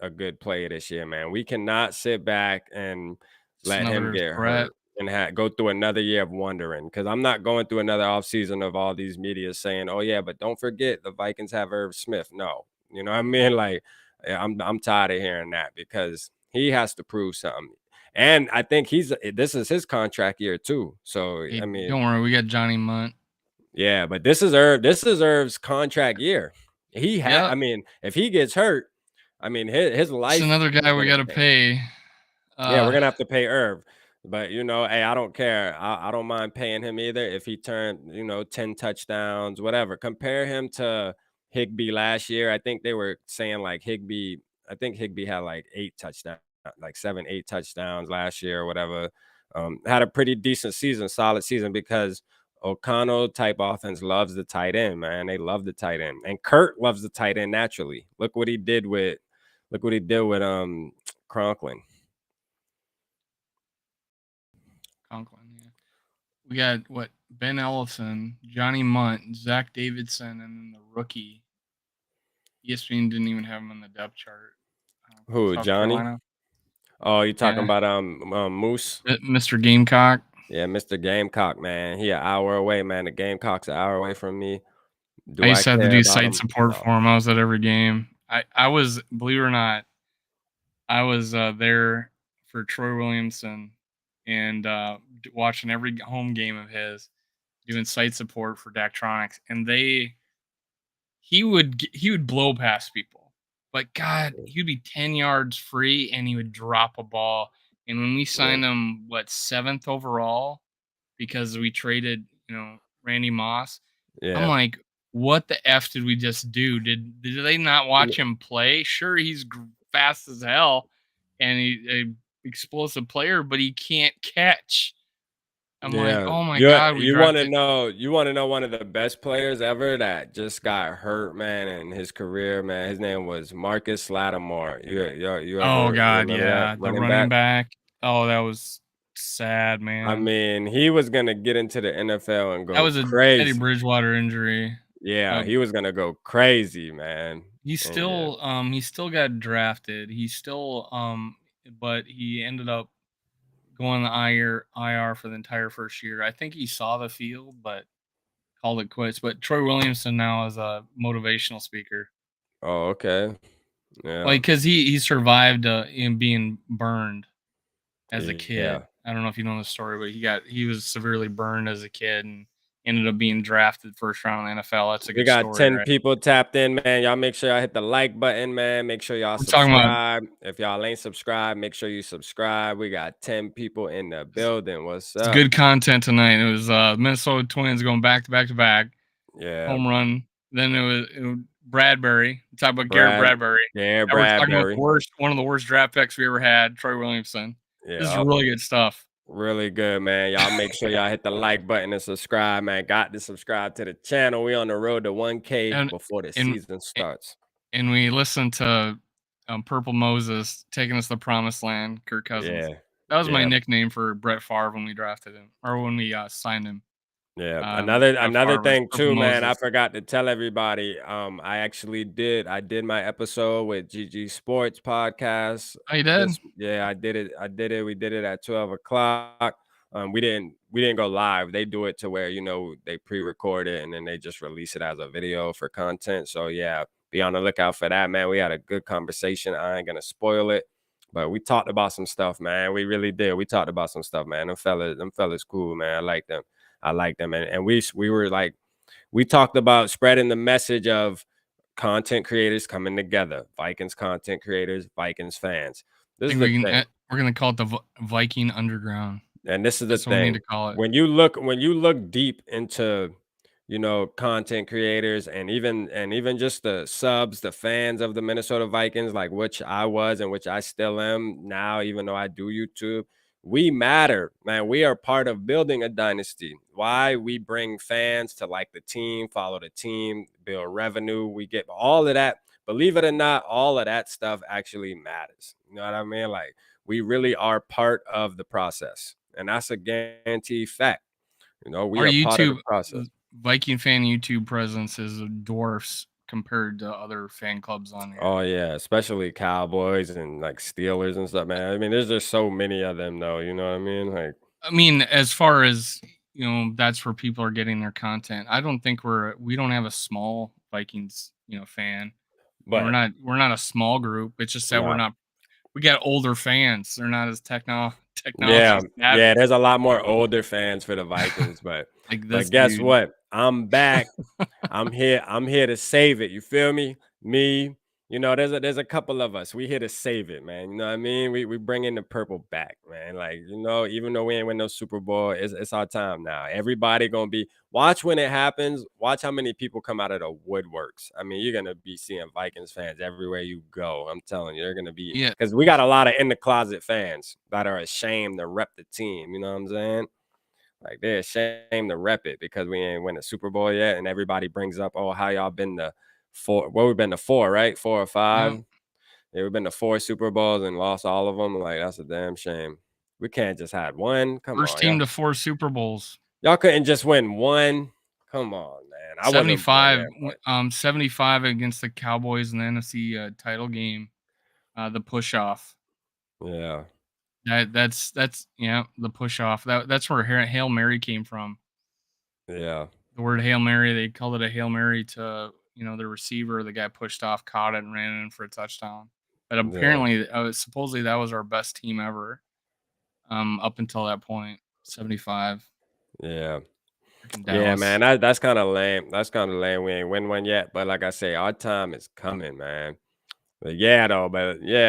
a good player this year, man. We cannot sit back and let him get hurt and go through another year of wondering, because I'm not going through another offseason of all these media saying, oh yeah, but don't forget the Vikings have Irv Smith. No, you know what I mean? Like I'm tired of hearing that, because he has to prove something. And I think this is his contract year too. So I mean, don't worry, we got Johnny Munt. Yeah, but this is Irv's contract year. I mean, if he gets hurt, I mean his life. It's another guy we got to pay. Yeah, we're gonna have to pay Irv. But hey, I don't care. I don't mind paying him either if he turned 10 touchdowns, whatever. Compare him to Higbee last year. I think they were saying like Higbee. I think Higbee had like 8 touchdowns, like 7-8 touchdowns last year or whatever. Had a pretty decent season, solid season, because O'Connell type offense loves the tight end, man. They love the tight end. And Kurt loves the tight end naturally. Look what he did with Conklin. Conklin, yeah. We got what? Ben Ellison, Johnny Munt, Zach Davidson, and then the rookie. ESPN didn't even have him on the depth chart. Who, South Johnny? Carolina. Oh, you talking Yeah. about Moose? Mr. Gamecock. Yeah, Mr. Gamecock, man. He an hour away, man. The Gamecock's an hour away from me. Do I used to have to care do about site him? support No. for him. I was at every game. I was, believe it or not, I was there for Troy Williamson and watching every home game of his, doing site support for Daktronics, and he would blow past people, but God, he'd be 10 yards free and he would drop a ball. And when we signed him, 7th overall, because we traded, Randy Moss, I'm like, what the F did we just do? Did they not watch him play? Sure, he's fast as hell and he's an explosive player, but he can't catch. I'm like, oh my God, we you want to drafted. know one of the best players ever that just got hurt, man, in his career, man. His name was Marcus Lattimore. You Oh ever God, remember yeah, that the running back. Oh, that was sad, man. I mean, he was gonna get into the NFL and that go was a Teddy crazy. Bridgewater injury. Yeah, he was gonna go crazy, man. He still got drafted. He still but he ended up going the IR for the entire first year. I think he saw the field but called it quits. But Troy Williamson now is a motivational speaker. Oh, okay. Yeah. Like, cuz he survived in being burned as a kid. Yeah. I don't know if you know the story, but he was severely burned as a kid and ended up being drafted first round in the NFL. That's a We good got story, 10 right? people tapped in, man. Y'all make sure y'all hit the like button, man. Make sure y'all We're talking about subscribe. If y'all ain't subscribed, make sure you subscribe. We got 10 people in the building. What's it's up? good content tonight. It was Minnesota Twins going back to back to back. Yeah. Home run. Then it was Bradbury. Talk about Garrett Bradbury. Garrett Now we're talking about Bradbury. one of the worst draft picks we ever had, Troy Williamson. This is Yeah. really good stuff. Really good, man. Y'all make sure y'all hit the like button and subscribe, man. Got to subscribe to the channel. We on the road to 1K before the season starts. And we listened to Purple Moses taking us to the promised land, Kirk Cousins. Yeah. That was my nickname for Brett Favre when we drafted him, or when we signed him. Yeah. Another thing too, man. I Moses. forgot to tell everybody. I actually did my episode with GG Sports podcast. Oh, you did? Yeah, I did it. We did it at 12 o'clock. We didn't go live. They do it to where, they pre-record it and then they just release it as a video for content. So yeah, be on the lookout for that, man. We had a good conversation. I ain't gonna spoil it, but we talked about some stuff, man. We really did. We talked about some stuff, man. Them fellas cool, man. I like them. And we were like, we talked about spreading the message of content creators coming together. Vikings content creators, Vikings fans. This is the thing. We're gonna call it the Viking Underground. And this is the That's what we thing. need to call it. When you look deep into, content creators and even just the subs, the fans of the Minnesota Vikings, like which I was and which I still am now, even though I do YouTube, we matter, man. We are part of building a dynasty. Why? We bring fans to like the team, follow the team, build revenue. We get all of that. Believe it or not, all of that stuff actually matters. You know what I mean? Like, we really are part of the process. And that's a guaranteed fact. We are part of the process. Viking fan YouTube presence is dwarfs compared to other fan clubs on here. Oh yeah, especially Cowboys and like Steelers and stuff, man. I mean, there's just so many of them, though. You know what I mean? Like, as far as that's where people are getting their content. I don't think we don't have a small Vikings, fan. But we're not a small group. It's just that we got older fans. They're not as technology. Yeah, there's a lot more older fans for the Vikings, but but guess what? I'm back. I'm here to save it. You feel me? There's a couple of us. We here to save it, man. You know what I mean? We bringing the purple back, man. Like, even though we ain't win no Super Bowl, it's our time now. Everybody gonna be watch when it happens. Watch how many people come out of the woodworks. I mean, you're gonna be seeing Vikings fans everywhere you go. I'm telling you, they're gonna be because we got a lot of in the closet fans that are ashamed to rep the team. You know what I'm saying? Like they're ashamed to rep it because we ain't win a Super Bowl yet, and everybody brings up, oh, how y'all been to 4? Well, we've been to 4, right? 4 or 5. Yep. Yeah, we've been to 4 Super Bowls and lost all of them. Like that's a damn shame. We can't just have one. Come First on, team y'all. to 4 Super Bowls. Y'all couldn't just win one. Come on, man. I wasn't born 75, yet, but 75 against the Cowboys in the NFC title game. The push off. yeah, That's the push off. That's where Hail Mary came from. yeah, The word Hail Mary, they called it a Hail Mary to, the receiver. The guy pushed off, caught it, and ran in for a touchdown. But yeah, apparently, supposedly that was our best team ever. Up until that point, 75. yeah. Freaking Yeah, Dallas. man, that's kind of lame. That's kind of lame. We ain't win one yet, but like I say, our time is coming, man. But yeah,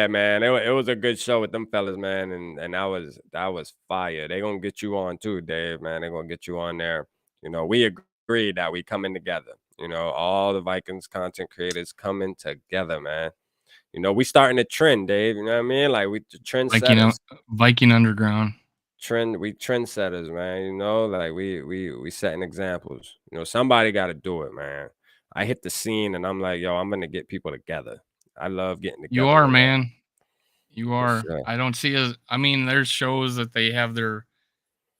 man, it was a good show with them fellas, man, and that was fire. They gonna get you on too, Dave, man. They gonna get you on there. We agreed that we coming together. All the Vikings content creators coming together, man. We starting a trend, Dave. You know what I mean? Like we the trendsetters. Viking Underground. We trendsetters, man. Like we setting examples. Somebody got to do it, man. I hit the scene and I'm like, yo, I'm gonna get people together. I love getting together. You are, with man. You are. sure. I don't see as. I mean, there's shows that they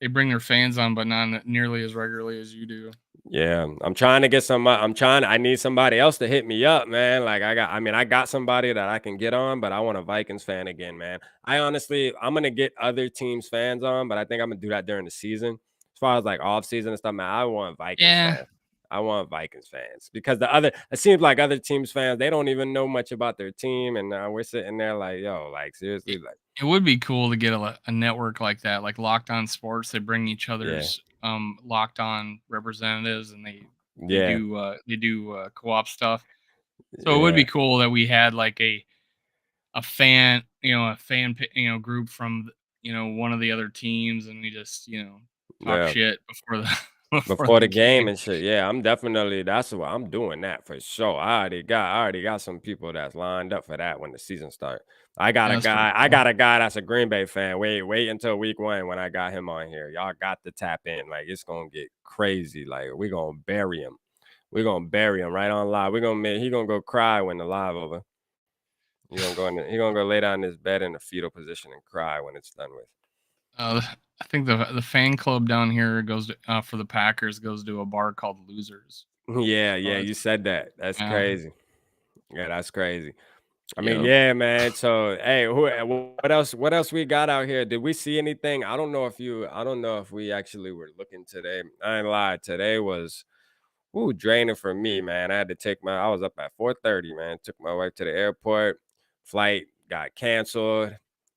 bring their fans on, but not nearly as regularly as you do. Yeah, I'm trying to get I need somebody else to hit me up, man. Like I got somebody that I can get on, but I want a Vikings fan again, man. I'm gonna get other teams fans on, but I think I'm gonna do that during the season. As far as like off season and stuff, man, I want Vikings fans. I want Vikings fans because it seems like other teams fans, they don't even know much about their team, and we're sitting there like, yo, like seriously, like it would be cool to get a network like that, like Locked On Sports. They bring each other's Locked On representatives, and they do co-op stuff. So it would be cool that we had like a fan, group from one of the other teams, and we just talk shit before the before the game and shit. Yeah, that's what I'm doing that for sure. I already got some people that's lined up for that when the season starts. I got a guy that's a Green Bay fan. Wait until week 1 when I got him on here. Y'all got to tap in. Like it's gonna get crazy. Like we're gonna bury him. We're gonna bury him right on live. He gonna go cry when the live over. He gonna go lay down in his bed in a fetal position and cry when it's done with. I think the fan club down here goes to, for the Packers goes to a bar called Losers. Yeah, you said that. That's crazy. Yeah, that's crazy. I mean, Yep. yeah, man. So, hey, what else? What else we got out here? Did we see anything? I don't know if we actually were looking today. I ain't lied. Today was draining for me, man. I was up at 4:30, man. Took my wife to the airport. Flight got canceled.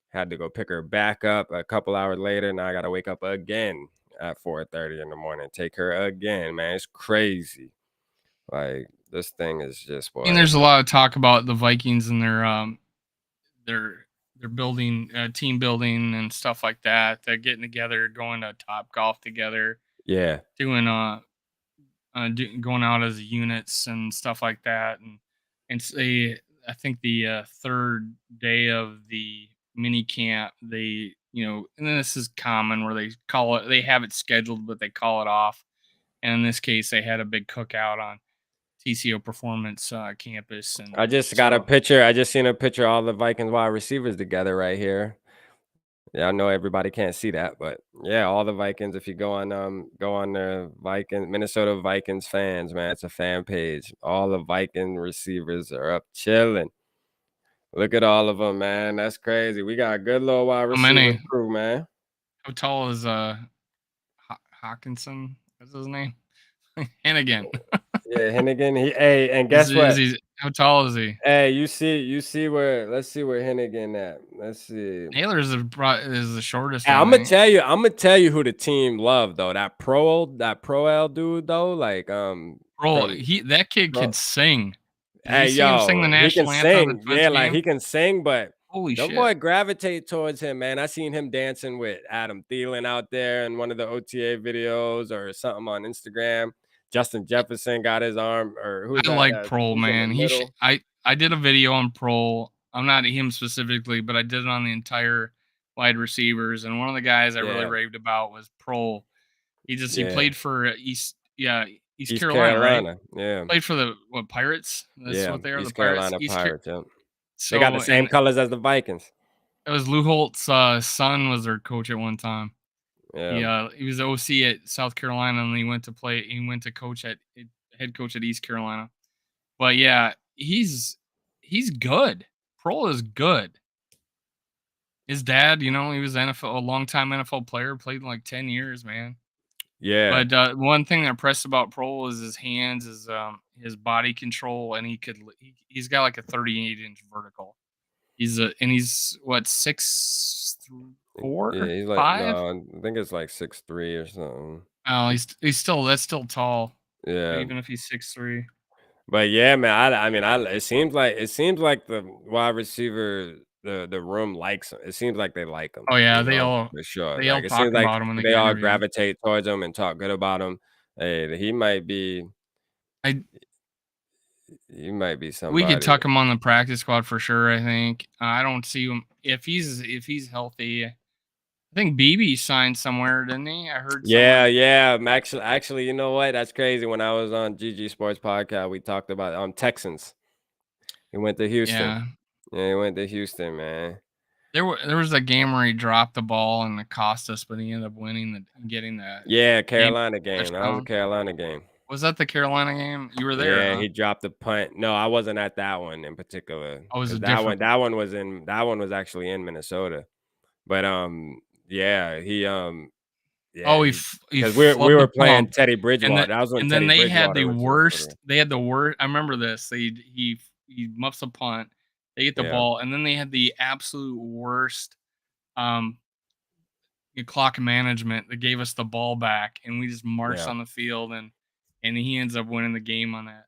Had to go pick her back up a couple hours later. Now I got to wake up again at 4:30 in the morning. Take her again, man. It's crazy. Like this thing is just. Boy, I mean, there's a lot of talk about the Vikings and their building, team building and stuff like that. They're getting together, going to Top Golf together. Yeah. Doing going out as units and stuff like that, and I think the third day of the mini camp, and this is common where they have it scheduled, but they call it off. And in this case, they had a big cookout on TCO Performance campus. And I just got a picture. I just seen a picture of all the Vikings wide receivers together right here. Yeah, I know everybody can't see that, but yeah, all the Vikings. If you go on the Minnesota Vikings fans, man, it's a fan page. All the Viking receivers are up chilling. Look at all of them, man. That's crazy. We got a good little wide receiver crew, man. How tall is Hawkinson? What's his name? Hennigan. Yeah, Hennigan. And guess what? How tall is he? Hey, you see where? Let's see where Hennigan at. Let's see. Naylor is the shortest. Hey, I'm gonna tell you who the team loved though. That Pro dude though, like that kid could sing. Hey, see him sing the national anthem? Yeah, like he can sing, but holy shit, boy gravitate towards him, man. I seen him dancing with Adam Thielen out there in one of the OTA videos or something on Instagram. Justin Jefferson got his arm, or who's I like Prohl, man. I did a video on Prohl. I'm not him specifically, but I did it on the entire wide receivers. And one of the guys I really raved about was Prohl. He played for East East Carolina, right? Carolina. Yeah. Played for the Pirates? That's what they are, the East Pirates. Carolina Pirates. Yeah. They got the So, same and colors as the Vikings. it was Lou Holtz's son was their coach at one time. Yeah. He was OC at South Carolina, and he went to coach at head coach at East Carolina. But yeah, he's good. Prohl is good. His dad, he was a longtime NFL player, played like 10 years, man. Yeah. But one thing that impressed about Prohl is his hands, his body control, and he's got like a 38-inch vertical. He's what, 6'4", Yeah, he's like 5? no, I think it's like 6'3" or something. Oh, that's still tall. Yeah. Even if he's 6'3". But yeah, man, I mean, it seems like the wide receiver, the room likes him. It seems like they like him. Oh yeah, for sure. they all Like it talk seems like about him when they they get all interviewed. gravitate towards him and talk good about him. Hey, he might be somebody. We could tuck him on the practice squad for sure. I think I don't see him if he's healthy. I think BB signed somewhere, didn't he? I heard. Yeah. Actually, you know what? That's crazy. When I was on GG Sports Podcast, we talked about Texans. He went to Houston. Yeah, he went to Houston, man. There was a game where he dropped the ball and it cost us, but he ended up getting that. Yeah, Carolina game. That was a Carolina game. Was that the Carolina game? You were there? Yeah, huh? he dropped the punt. No, I wasn't at that one in particular. Oh, was it that different? one? That one was actually in Minnesota. But yeah, he Yeah, because we were playing Teddy Bridgewater. That was when Teddy they Bridgewater had the was worst. They had the worst. I remember this. He muffs a punt. They get the ball, and then they had the absolute worst clock management that gave us the ball back, and we just marched on the field, and he ends up winning the game on that.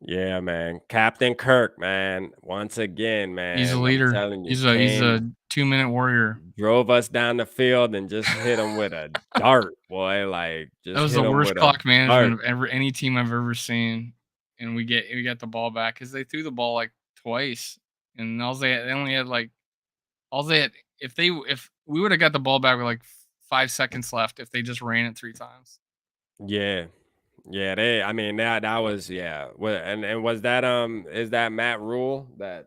Yeah, man. Captain Kirk, man. Once again, man. He's a leader. I'm telling you, He's a 2-minute warrior. Drove us down the field and just hit him with a dart, boy. Like just that was the worst clock management of any team I've ever seen. And we got the ball back because they threw the ball like twice, and if we would have got the ball back with like 5 seconds left if they just ran it 3 times. Yeah. I mean that was and was that is that Matt Rule that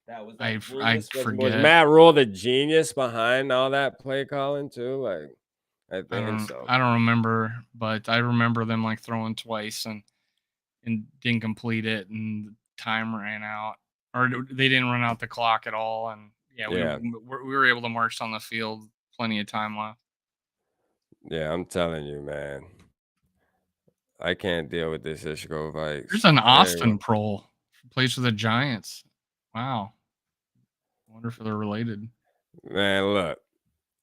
was I genius? forget. Was Matt Rule the genius behind all that play calling too? Like I think so. I don't remember, but I remember them like throwing twice and didn't complete it, and time ran out, or they didn't run out the clock at all, and we were able to march on the field, plenty of time left. Yeah, I'm telling you, man. I can't deal with this Ishko Vikes. There's an Austin Prohl who plays for the Giants. Wow. I wonder if they're related. Man, look.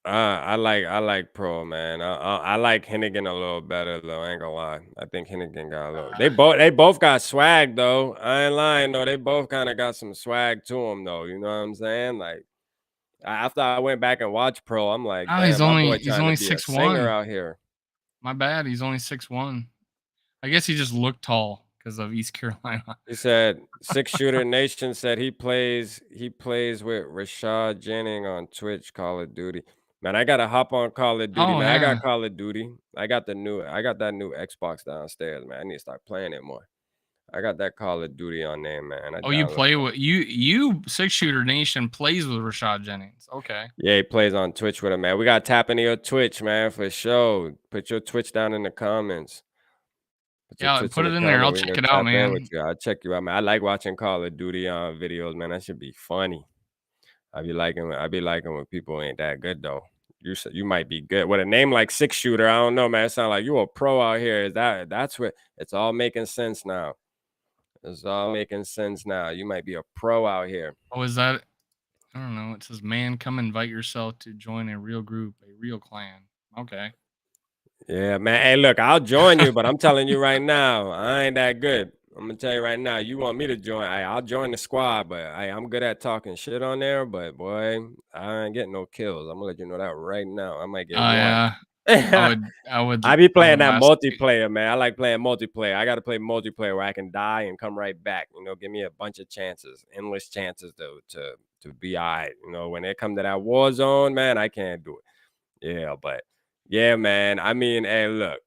I like Prohl, man. I like Hennigan a little better though. I ain't gonna lie. I think Hennigan got a little. They both got swag though. I ain't lying though. They both kind of got some swag to them though. You know what I'm saying? Like after I went back and watched Prohl, I'm like, he's only 6'1" out here. My bad. He's only 6'1". I guess he just looked tall because of East Carolina. He said 6 Shooter Nation said he plays with Rashad Jennings on Twitch Call of Duty. Man, I gotta hop on Call of Duty. Oh, man, I yeah. got Call of Duty. I got that new Xbox downstairs, man. I need to start playing it more. I got that Call of Duty on there, man. You play with you 6 Shooter Nation plays with Rashad Jennings. Okay. Yeah, he plays on Twitch with him, man. We got to tap into your Twitch, man, for sure. Put your Twitch down in the comments. Put it in there. I'll check it out, man. I'll check you out, man. I like watching Call of Duty videos, man. That should be funny. I be liking when people ain't that good though. You might be good with a name like 6 Shooter. I don't know, man. It sounds like you a pro out here. That's what it's all making sense now. It's all making sense now. You might be a pro out here. Oh, is that? I don't know. It says, "Man, come invite yourself to join a real group, a real clan." Okay. Yeah, man. Hey, look, I'll join you, but I'm telling you right now, I ain't that good. I'm gonna tell you right now. You want me to join? I'll join the squad, but I'm good at talking shit on there. But boy, I ain't getting no kills. I'm gonna let you know that right now. I might get one. Yeah. I would. I be playing that multiplayer, man. I like playing multiplayer. I got to play multiplayer where I can die and come right back. You know, give me a bunch of chances, endless chances to be all right. You know, when it come to that war zone, man, I can't do it. Yeah, but Yeah, man. I mean, hey, look.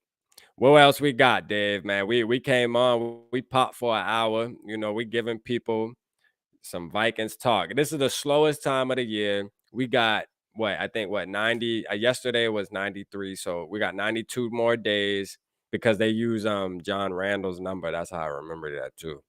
What else we got, Dave, man? We came on, we popped for an hour. You know, we giving people some Vikings talk. This is the slowest time of the year. We got what I think what 90 yesterday was 93, so we got 92 more days because they use John Randall's number. That's how I remember that too.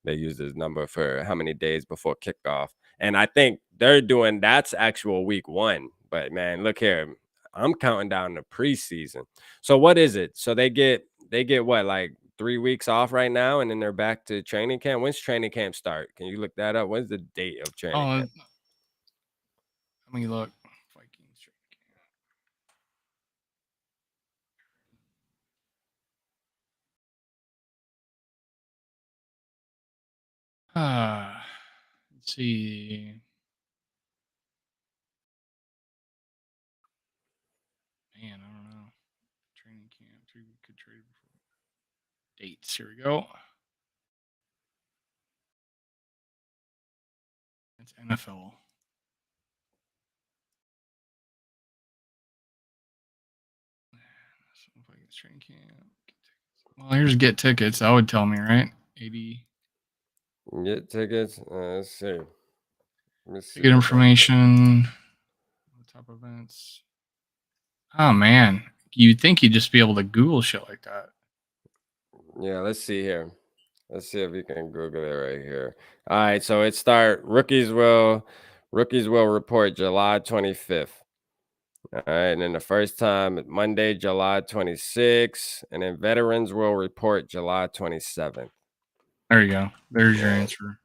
They use his number for how many days before kickoff. And I think they're doing that's actual week 1. But man, look here. I'm counting down the preseason. So what is it? So they get what, like 3 weeks off right now, and then they're back to training camp. When's training camp start? Can you look that up? When's the date of training Oh, camp? let me look. Vikings training camp. Let's see. Man, I don't know. Training camp. 3 week could trade before dates. Here we go. It's NFL. Vikings training camp. Well, here's get tickets. That would tell me, right? 80. Get tickets. Let's see. Let's see Ticket what that- information. Top events. Oh man, you'd think you'd just be able to Google shit like that. Yeah, let's see here. Let's see if we can Google it right here. All right, so rookies will report July 25th. All right, and then the first time Monday, July 26th, and then veterans will report July 27th. There you go. There's your Yeah. answer.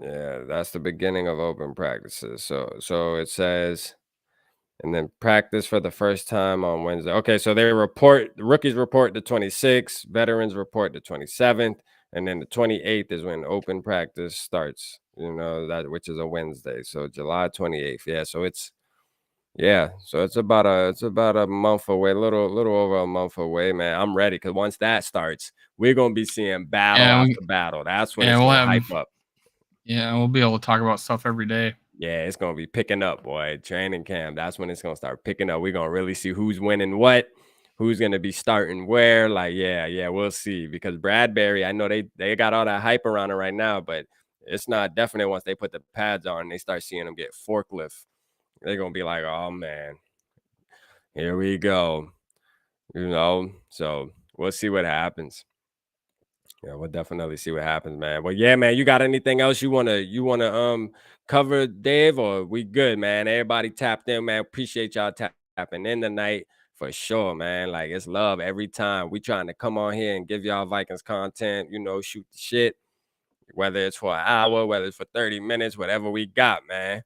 Yeah, that's the beginning of open practices. So it says, and then practice for the first time on Wednesday. Okay, so the rookies report the 26th, veterans report the 27th, and then the 28th is when open practice starts. You know, that which is a Wednesday. So July 28th. Yeah, so it's about a month away, little over a month away, man. I'm ready because once that starts, we're gonna be seeing battle after battle. That's when it's we'll gonna have hype up. Yeah, we'll be able to talk about stuff every day. Yeah, it's gonna be picking up, boy. Training camp. That's when it's gonna start picking up. We're gonna really see who's winning what, who's gonna be starting where. Like, yeah, we'll see. Because Bradbury, I know they got all that hype around it right now, but it's not definite once they put the pads on and they start seeing them get forklift. They're gonna be like, oh man, here we go. You know, so we'll see what happens. Yeah, we'll definitely see what happens, man. Well, yeah, man, you got anything else you wanna cover, Dave, or we good, man? Everybody tapped in, man. Appreciate y'all tapping in tonight for sure, man. Like it's love every time. We trying to come on here and give y'all Vikings content, you know, shoot the shit, whether it's for an hour, whether it's for 30 minutes, whatever we got, man.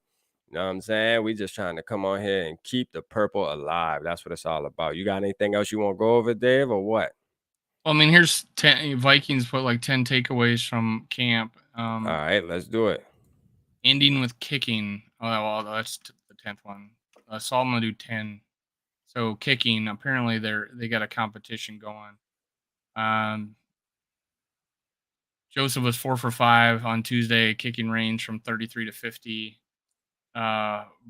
You know what I'm saying? We just trying to come on here and keep the purple alive. That's what it's all about. You got anything else you want to go over, Dave, or what? Well, I mean, here's 10 Vikings put like 10 takeaways from camp. All right, let's do it. Ending with kicking. Oh, well, that's the 10th one. So I'm gonna do 10. So kicking. Apparently, they got a competition going. Joseph was 4 for 5 on Tuesday, kicking range from 33 to 50.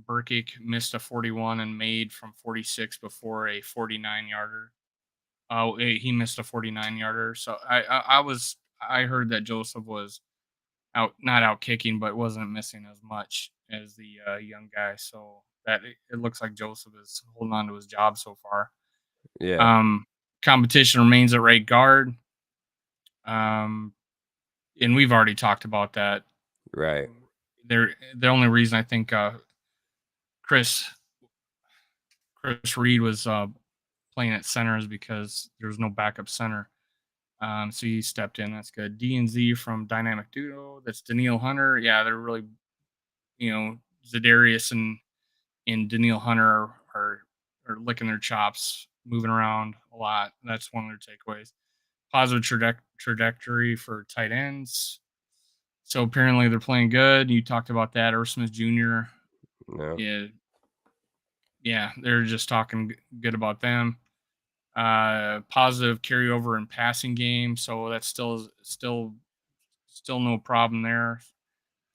Burkick missed a 41 and made from 46 before a 49-yarder. He missed a 49-yarder. So I heard that Joseph was not out kicking, but wasn't missing as much as the young guy. So that it looks like Joseph is holding on to his job so far. Yeah. Competition remains at right guard. And we've already talked about that. Right. The only reason I think Chris Reed was playing at center is because there was no backup center. So he stepped in. That's good. D and Z from Dynamic Duo. That's Daniil Hunter. Yeah, they're really, Zadarius and Daniil Hunter are licking their chops, moving around a lot. That's one of their takeaways. Positive trajectory for tight ends. So apparently they're playing good. You talked about that. Irv Smith Jr. Yeah, they're just talking good about them. Positive carryover in passing game, so that's still no problem there.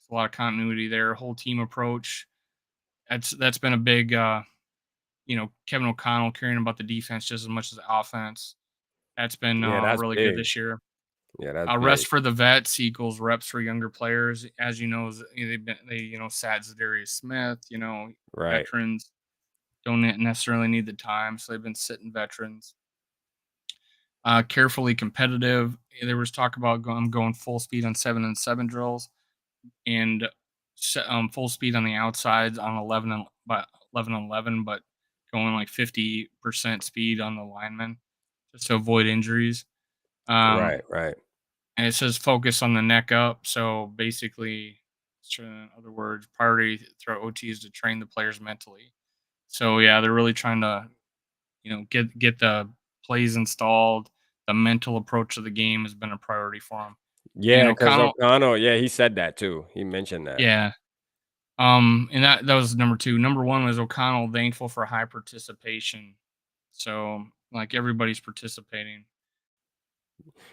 There's a lot of continuity there. Whole team approach. That's been a big Kevin O'Connell caring about the defense just as much as the offense. That's been Yeah, that's really good big. this year. Yeah, that's big. Rest for the vets equals reps for younger players. As you know, they sat Zadarius Smith. Right. Veterans don't necessarily need the time, so they've been sitting veterans. Carefully competitive. There was talk about going full speed on 7-and-7 drills, and full speed on the outsides on 11-11, but going like 50% speed on the linemen just to avoid injuries. Right. And it says focus on the neck up. So basically, in other words, priority throughout OT is to train the players mentally. So yeah, they're really trying to, get the plays installed. The mental approach to the game has been a priority for them. Yeah, And because O'Connell, yeah, he said that too. He mentioned that. yeah. And that was number 2. Number 1 was O'Connell thankful for high participation. So like everybody's participating.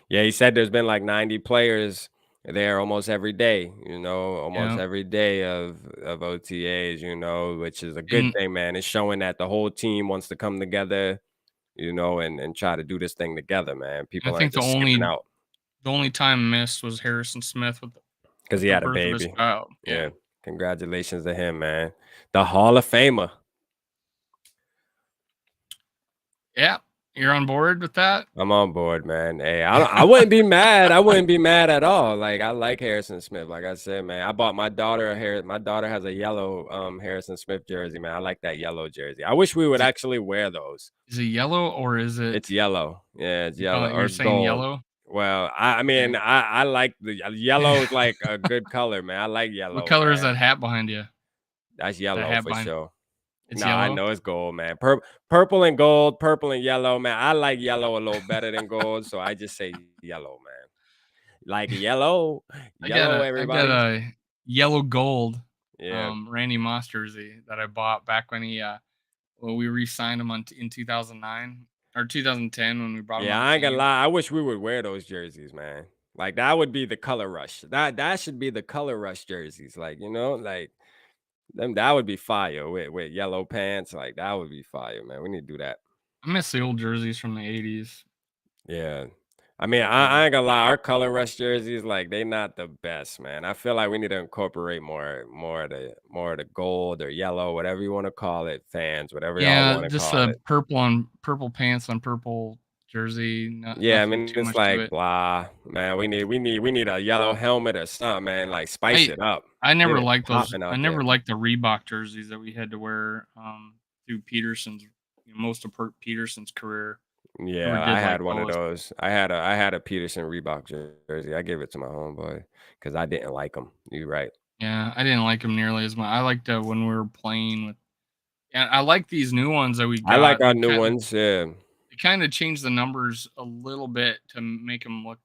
Yeah, he said there's been like 90 players there almost every day, almost Yeah. every day of OTAs, which is a good And thing, man. It's showing that the whole team wants to come together, and try to do this thing together, man. I People aren't think just skipping out the only time missed was Harrison Smith because he the had a birth of his baby. child. Yeah. Congratulations to him, man. The Hall of Famer. Yeah. You're on board with that? I'm on board, man. Hey, I wouldn't be mad. I wouldn't be mad at all. Like, I like Harrison Smith. Like I said, man, I bought my daughter my daughter has a yellow Harrison Smith jersey, man. I like that yellow jersey. I wish we would actually wear those. Is it yellow or is it? It's yellow. Yeah, it's yellow You're or saying gold. yellow? Well, I mean, I like the yellow is like a good color, man. I like yellow. What color is man. that hat behind you? That's yellow for sure. It's I yellow? know it's gold, man. Purple and gold, purple and yellow, man. I like yellow a little better than gold, so I just say yellow, man. Like yellow, everybody. I got a yellow gold Yeah. Randy Moss jersey that I bought back when we re-signed him in 2009 or 2010 when we brought him. Yeah, on I ain't gonna team. lie. I wish we would wear those jerseys, man. Like that would be the color rush. That should be the color rush jerseys. Like, like them that would be fire with yellow pants. Like that would be fire, man. We need to do that. I miss the old jerseys from the 80s. Yeah. I mean, I ain't gonna lie, our color rush jerseys, like they not the best, man. I feel like we need to incorporate more of the gold or yellow, whatever you want to call it, fans, whatever y'all want to just call the it. purple pants on purple jersey. Yeah, I nothing mean too it's much like to it. blah, man. We need a yellow helmet or something, man. Like spice it up. I never Get it liked those. popping out I never there. liked the Reebok jerseys that we had to wear through Peterson's most of Peterson's career. Yeah, I had one of those. I had a Peterson Reebok jersey. I gave it to my homeboy because I didn't like them. You're right. Yeah, I didn't like them nearly as much. I liked when we were playing with. And I like these new ones that we got. I like our new ones. Yeah. They kind of changed the numbers a little bit to make them look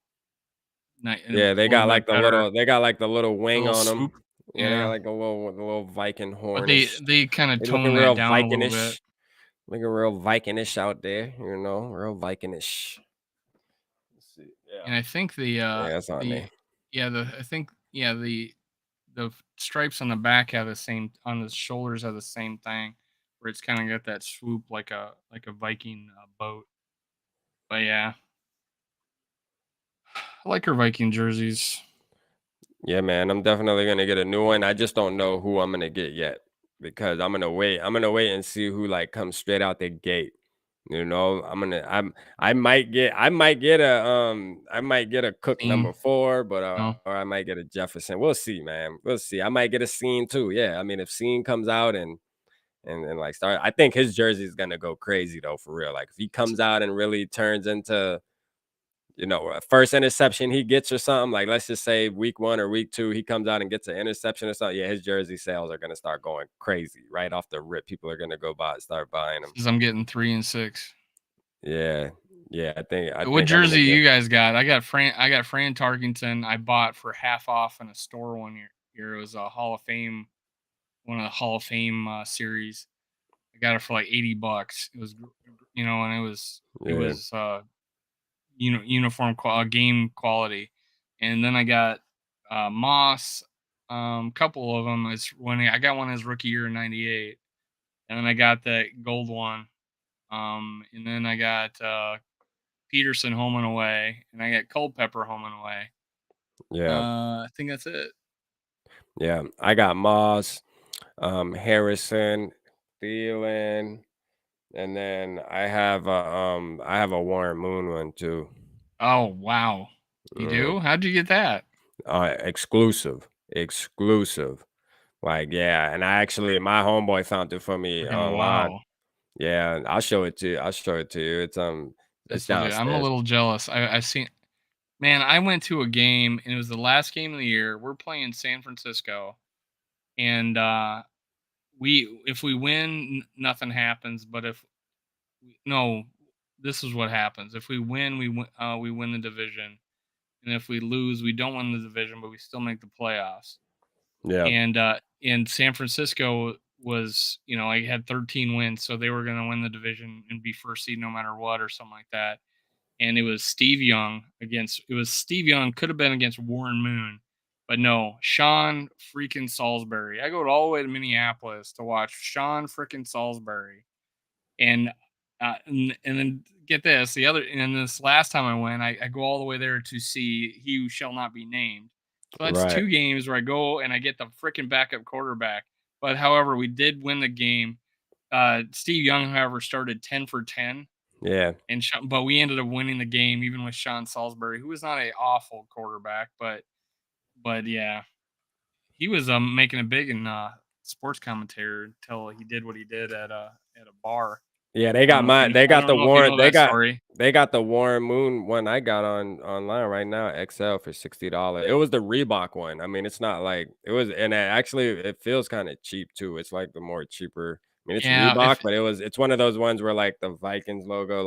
nice. Yeah, they got like the little wing on them. Yeah, they got like the little Viking horn. But they kind of toned real that down a little bit. Looking real Vikingish out there, real Vikingish. Let's see. Yeah. And I think that's on there. The stripes on the back have the same, on the shoulders have the same thing, where it's kind of got that swoop like a Viking boat. But yeah, I like our Viking jerseys. Yeah, man, I'm definitely gonna get a new one. I just don't know who I'm gonna get yet because I'm gonna wait. I'm gonna wait and see who like comes straight out the gate. I might get a Cook number 4, but or I might get a Jefferson. We'll see, man. We'll see. I might get a Scene too. Yeah, I mean, if Scene comes out and like start, I think his jersey is gonna go crazy though, for real. Like if he comes out and really turns into, first interception he gets or something, like let's just say week 1 or week 2, he comes out and gets an interception or something. Yeah, his jersey sales are gonna start going crazy right off the rip. People are gonna start buying them. Because I'm getting 3 and 6. Yeah, I think. What jersey you guys got? I got Fran Tarkington. I bought for half off in a store one year. It was a Hall of Fame, one of the Hall of Fame series. I got it for like $80. It was, and it was uniform game quality. And then I got Moss, couple of them. I got one his rookie year in '98. and then I got the gold one. And then I got Peterson home and away, and I got Culpepper home and away. Yeah. I think that's it. Yeah. I got Moss, Harrison, Thielen, and then I have a Warren Moon one too. Oh wow, you do? How'd you get that? Exclusive. Like, yeah, and my homeboy found it for me Freaking online. wow. Yeah, I'll show it to you. It's That's legit. I'm a downstairs. little jealous. I've seen. Man, I went to a game, and it was the last game of the year. We're playing San Francisco, and if we win, nothing happens. But no, this is what happens. If we win, we win the division, and if we lose, we don't win the division, but we still make the playoffs. Yeah. And San Francisco was, I had 13 wins, so they were going to win the division and be first seed no matter what, or something like that. And it was Steve Young, could have been against Warren Moon, but no, Sean freaking Salisbury. I go all the way to Minneapolis to watch Sean freaking Salisbury. And then get this, this last time I went, I go all the way there to see He Who Shall Not Be Named. So that's Right. 2 games where I go and I get the freaking backup quarterback. But however, we did win the game. Steve Young, however, started 10 for 10. Yeah. But we ended up winning the game even with Sean Salisbury, who was not an awful quarterback, but yeah, he was making it big in sports commentator until he did what he did at a bar. Yeah, they got the Warren Moon one I got online right now, XL for $60. It was the Reebok one. I mean, it's not like it was, and it feels kind of cheap too. It's like the more cheaper. I mean, it's Reebok, but it's one of those ones where like the Vikings logo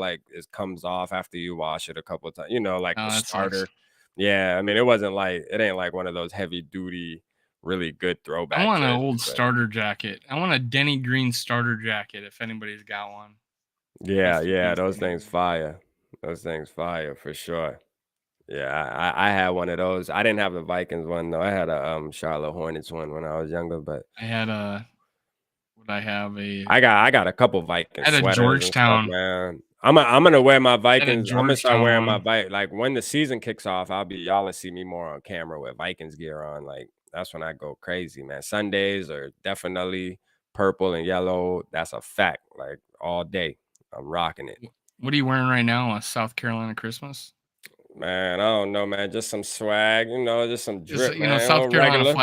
comes off after you wash it a couple of times. Like the starter. Sucks. Yeah, I mean, it ain't like one of those heavy duty, really good throwback. I want an old starter jacket. I want a Denny Green starter jacket if anybody's got one. Yeah, those things fire. Those things fire for sure. Yeah, I had one of those. I didn't have the Vikings one though. I had a Charlotte Hornets one when I was younger, but I had I got a couple Vikings I had a sweaters Georgetown. and stuff, man. I'm gonna wear my Vikings. I'm gonna start Georgetown wearing one. my like when the season kicks off. Y'all will see me more on camera with Vikings gear on. Like that's when I go crazy, man. Sundays are definitely purple and yellow. That's a fact. Like all day, I'm rocking it. What are you wearing right now? A South Carolina Christmas? Man, I don't know, man. Just some swag, just some drip, man. South Carolina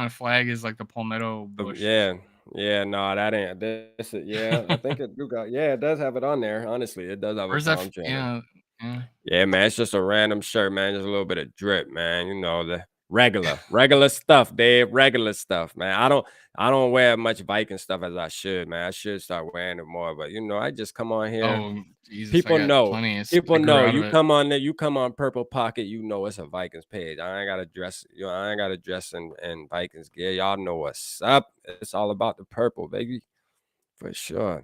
flag is like the palmetto bush. Yeah, no, that ain't this. Yeah, I think it do got. Yeah, it does have it on there. Honestly, it does have Where's a that? palm tree. Yeah. Yeah, man. It's just a random shirt, man. Just a little bit of drip, man. The regular stuff, Dave. Regular stuff, man. I don't wear much Viking stuff as I should, man. I should start wearing it more, but I just come on here. Oh, Jesus, people know. People know. You come on there. You come on Purple Pocket. It's a Vikings page. I ain't gotta dress. I ain't gotta dress in Vikings gear. Y'all know what's up. It's all about the purple, baby, for sure.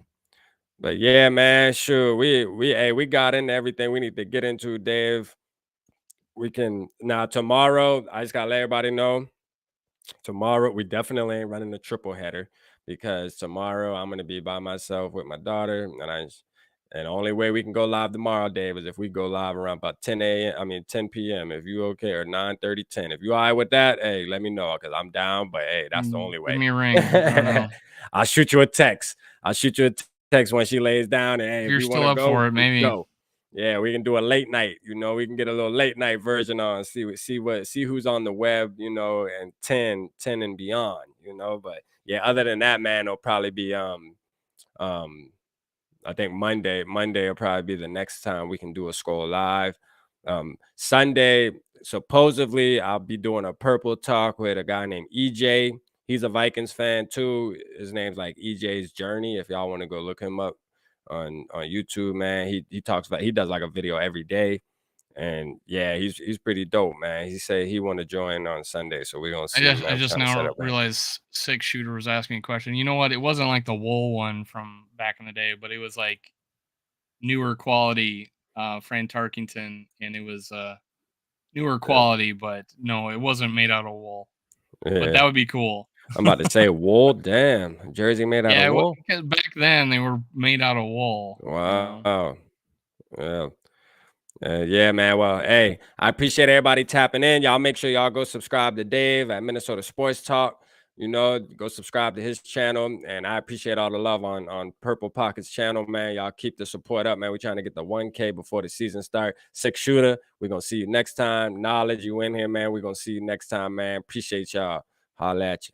But yeah, man, sure. We got into everything we need to get into, Dave. We can now tomorrow. I just gotta let everybody know. Tomorrow we definitely ain't running the triple header because tomorrow I'm gonna be by myself with my daughter, and the only way we can go live tomorrow, Dave, is if we go live around about 10 p.m. If you okay, or 9:30, 10. If you all right with that, hey, let me know because I'm down. But hey, that's the only way. Give me a ring. I'll shoot you a text. When she lays down, and hey, if you're you still up go, for it, maybe. Go. Yeah, we can do a late night. We can get a little late night version on. See who's on the web. And 10 and beyond. But yeah, other than that, man, it'll probably be I think Monday will probably be the next time we can do a Skol live. Sunday, supposedly I'll be doing a purple talk with a guy named EJ. He's a Vikings fan too. His name's like EJ's Journey. If y'all want to go look him up on YouTube, man, he talks about, he does like a video every day. And yeah, he's pretty dope, man. He said he want to join on Sunday, so we're gonna see. I just now realized Six Shooter was asking a question. You know what? It wasn't like the wool one from back in the day, but it was like newer quality, Fran Tarkington, and it was newer quality, but no, it wasn't made out of wool. Yeah. But that would be cool. I'm about to say wool. Damn, jersey made out of wool. Because back then they were made out of wool. Wow. Yeah. Yeah, man. Well, hey, I appreciate everybody tapping in. Y'all make sure y'all go subscribe to Dave at Minnesota Sports Talk. You know, go subscribe to his channel. And I appreciate all the love on Purple Pockets channel, man. Y'all keep the support up, man. We're trying to get the 1K before the season start. 6 shooter. We're going to see you next time. Knowledge, you in here, man. We're going to see you next time, man. Appreciate y'all. Holla at you.